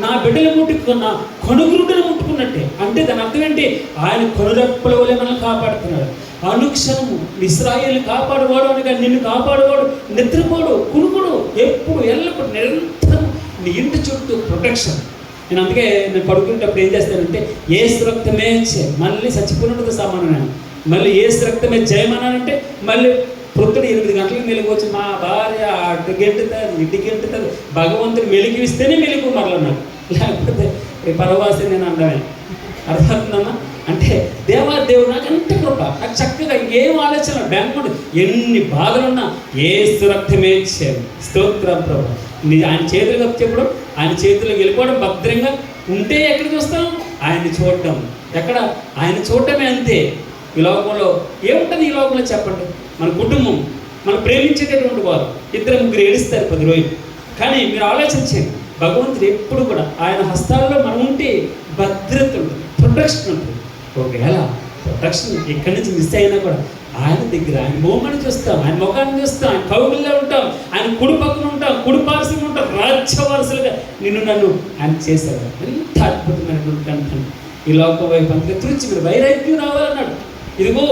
నా బిడ్డలు ముట్టుకున్న కనుగురుడును ముట్టుకున్నట్టే. అంటే దాని అర్థం ఏంటి? ఆయన కనురెప్పల వలె మనల్ని కాపాడుతున్నాడు. అనుక్షణము ఇశ్రాయేలుని కాపాడువాడు అనగా నిన్ను కాపాడువాడు, నిద్రపోడు, కునుకుడు, ఎప్పుడు ఎల్లప్పుడు నిరంతరం నీ ఇంటి చుట్టూ ప్రొటెక్షన్. నేను అందుకే నేను పడుకునేటప్పుడు ఏం చేస్తానంటే యేసు రక్తమే మళ్ళీ చచ్చిపోయినట్టుతో సమానం. మళ్ళీ యేసు రక్తమే జయమన్నానంటే మళ్ళీ ప్రొద్దున 8 గంటలకు మెలుగువచ్చు. మా భార్య అటు గెంటుతుంది, ఇటు గెంటుతుంది. భగవంతుడు మెలిగిస్తేనే మెలుగు మరలన్నాడు, లేకపోతే పరవాసి నేను అండమే. అర్థమవుతుందమ్మా? అంటే దేవుడు నాకు ఎంత కృప, నాకు చక్కగా ఏం ఆలోచన బ్యాంకు ఎన్ని బాధలున్నా యేసు రక్తమే స్తోత్రం ప్రభు. ఆయన చేతులు చెప్పడం, ఆయన చేతులకు వెళ్ళిపోవడం, భద్రంగా ఉంటే ఎక్కడ చూస్తాం? ఆయన్ని చూడటం. ఎక్కడ? ఆయన చూడటమే. అంతే. ఈ లోకంలో ఏముంటుంది? ఈ లోకంలో చెప్పండి. మన కుటుంబం, మనం ప్రేమించేటటువంటి వారు 2-3 ఏడుస్తారు 10 రోజులు. కానీ మీరు ఆలోచించండి, భగవంతుడు ఎప్పుడు కూడా ఆయన హస్తాల్లో మనం ఉంటే భద్రత ఉంటుంది, ప్రొటెక్షన్ ఉంటుంది. ఒకవేళ ప్రొటెక్షన్ ఎక్కడి నుంచి మిస్ అయినా కూడా ఆయన దగ్గర ఆయన మోమని చూస్తాం, ఆయన ముఖాన్ని చూస్తాం, ఆయన కౌగుల్లో ఉంటాం, ఆయన కుడి పక్కన ఉంటాం, కుడి పార్శ్వన ఉంటాం. రాజ్యవారసులుగా నిన్ను నన్ను ఆయన చేశాడు. ఎంత అద్భుతమైనటువంటి కనుక ఈ లోకం వైపు అందుకే తుడిచి మీరు వైరాగ్యం రావాలన్నాడు. ఇదిగో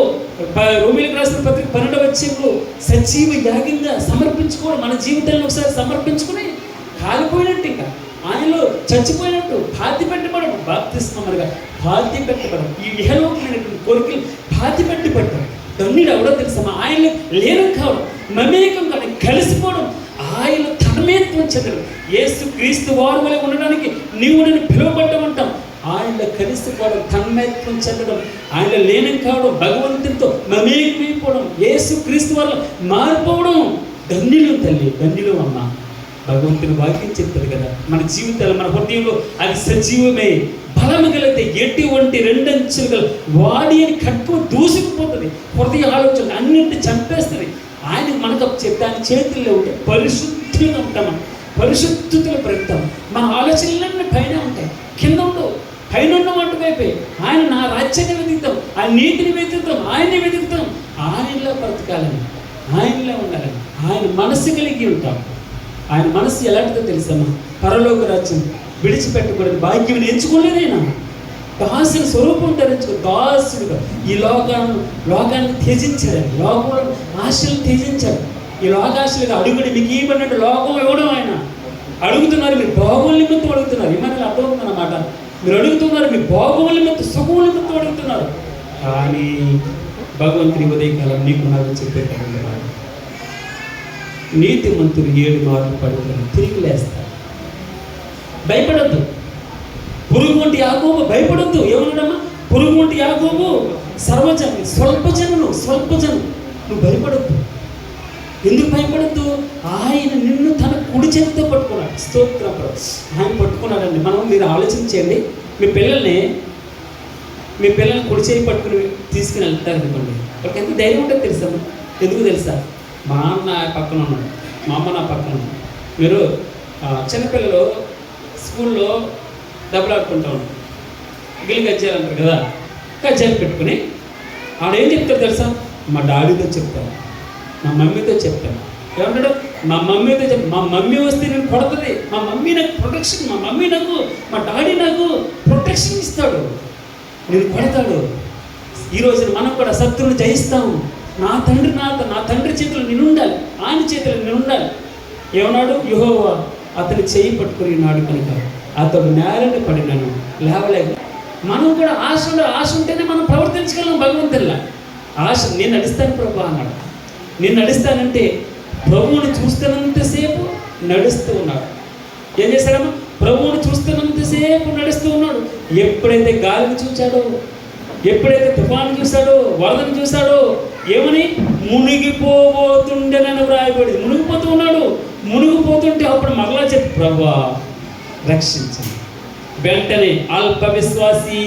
రోమీయులకు రాసిన పత్రిక 12వ అధ్యాయంలో సజీవ యాగంగా సమర్పించుకోవడం, మన జీవితాలను ఒకసారి సమర్పించుకుని కాలిపోయినట్టు, ఇంకా ఆయనలో చచ్చిపోయినట్టు పాతి పెట్టబడడం, బాప్తిస్మరుగా పాతి పెట్టబడడం, ఈ ఇహలోకమైనటువంటి కోరికలు పాతి పెట్టబడతాం. ధన్యుడు ఎవడో తెలుసమ్మా? ఆయనలో లీనం కావడం, మమేకం కావడం, కలిసిపోవడం, ఆయన తన్మయత్వం చెందడం. యేసు క్రీస్తు వారు వలె ఉండడానికి నీవు నన్ను పిలువబడ్డమంటాం. ఆయనలో కలిసిపోవడం, తన్మయత్వం చెందడం, ఆయనలో లీనం కావడం, భగవంతునితో మమేకమైపోవడం, యేసు క్రీస్తు వల్ల మారిపోవడం. ధన్యులు తల్లి, ధన్యులు అమ్మ. భగవంతుని వాక్యం చెప్తాడు కదా, మన జీవితాలు మన హృదయంలో అది సజీవమే, బలము కలిగితే ఎటువంటి 2 అంచులు గల వాడి అని కట్టుకు దూసుకుపోతుంది. హృదయ ఆలోచన అన్నింటినీ చంపేస్తుంది. ఆయన మనకు చెప్తే ఆయన చేతుల్లో ఉంటే పరిశుద్ధంగా ఉంటాం, పరిశుద్ధతలో పెరుగుతాం. మన ఆలోచనలన్నీ పైన ఉంటాయి, కింద ఉండవు. పైన ఉన్న వంట వైపే ఆయన నా రాజ్యాన్ని వెతుకుతాం, ఆయన నీతిని వెతుకుతాం, ఆయన్ని వెతుకుతాం. ఆయనలో బ్రతకాలని, ఆయనలో ఉండాలని, ఆయన మనస్సు కలిగి ఉంటాం. ఆయన మనస్సు ఎలాంటిదో తెలుసమ్మా? పరలోక రాజ్యం విడిచిపెట్టకూడదు భాగ్యం ఎంచుకోలేదైనా. దాసుని స్వరూపం ధరించుకో, దాసుడుగా ఈ లోకాన్ని త్యజించాడు, లోకంలో ఆశలు త్యజించాడు. ఈ లోకాశలుగా అడుగుడి మీకు ఇవ్వబడినట్టు లోకం ఇవ్వడం. ఆయన అడుగుతున్నారు, మీరు బాగుల నిమిత్తం అడుగుతున్నారు. ఏమైనా అర్థమవుతుందన్నమాట? మీరు అడుగుతున్నారు, మీ బాగుల నిమిత్తం, సుఖముల నిమిత్తం అడుగుతున్నారు. కానీ భగవంతుని ఉదయకాలం నీకు నాకు చెప్పేటప్పుడు నీతిమంతులు 7 మార్లు పడుతున్నారు, తిరిగి లేస్తారు. భయపడద్దు. పురుగు వంటి యాకోబు భయపడద్దు. ఏమన్నాడమ్మా? పురుగు వంటి యాకోబు సర్వజను, స్వల్పజను. నువ్వు భయపడద్దు. ఎందుకు భయపడద్దు? ఆయన నిన్ను తన కుడి చేతితో పట్టుకున్నాడు. స్తోత్రం. ఆయన పట్టుకున్నాడండి. మీరు ఆలోచించండి, మీ పిల్లల్ని కుడి చేయి పట్టుకుని తీసుకుని వెళ్తారు అనుకోండి, వాళ్ళకి ఎంత ధైర్యం ఉంటుంది తెలుసా? ఎందుకు తెలుసా? మా నాన్న నా పక్కన ఉన్నాడు, మా అమ్మ నా పక్కన ఉన్నాడు. మీరు చిన్నపిల్లలు స్కూల్లో దెబ్బలాడుకుంటా ఉంటారు, గిల్లి గజ్జాలు అంటారు కదా, గజ్జాలు పెట్టుకుని ఆడేం చెప్తారు తెలుసా? మా డాడీతో చెప్తాను, మా మమ్మీతో చెప్తాను. ఏమంటాడు? మా మమ్మీ వస్తే నేను కొడుతుంది, మా మమ్మీ నాకు ప్రొటెక్షన్, మా డాడీ నాకు ప్రొటెక్షన్ ఇస్తాడు, నేను కొడతాడు. ఈరోజు మనం కూడా శత్రువుని జయిస్తాము. నా తండ్రి చేతులు నేను ఉండాలి, ఆయన చేతులు నేను ఉండాలి. ఏమన్నాడు? యెహోవా అతని చేయి పట్టుకుని ఉన్నాడు కనుక అతడు నేలను పడినాను, లేవలేక. మనం కూడా ఆశ ఉంటేనే మనం ప్రవర్తించగలం భగవంతుల్లా. ఆశ, నేను నడుస్తాను ప్రభు అన్నాడు. నేను నడుస్తానంటే ప్రభువుని చూస్తున్నంతసేపు నడుస్తూ ఉన్నాడు. ఏం చేశాడమ్మా? ప్రభువుని చూస్తున్నంతసేపు నడుస్తూ ఉన్నాడు. ఎప్పుడైతే గాలిని చూశాడో, ఎప్పుడైతే తుఫాను చూశాడో, వరదను చూశాడో, ఏమని? మునిగిపోతుండేనని వ్రాయబడింది. మునిగిపోతూ ఉన్నాడు. మునిగిపోతుంటే అప్పుడు మరలా చెప్పి, ప్రభువా రక్షించండి. వెంటనే అల్ప విశ్వాసి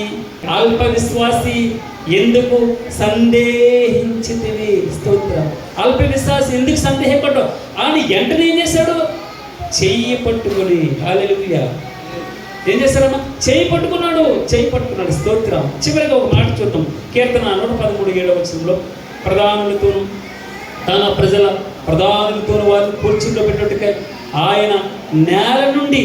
ఎందుకు సందేహించితివి? స్తోత్రం. అల్ప విశ్వాసి ఎందుకు సందేహపడ్డావు అని వెంటనే ఏం చేశాడు? చెయ్యి పట్టుకొని, హల్లెలూయా, ఏం చేశాడమ్మా? చెయ్యి పట్టుకున్నాడు. స్తోత్రం. చివరిగా ఒక మాట చూద్దాం. కీర్తన 113:7 ప్రధానులతోనూ తన ప్రజల ప్రధానులతోనూ వారిని కూర్చుండబెట్టుటకై ఆయన నేల నుండి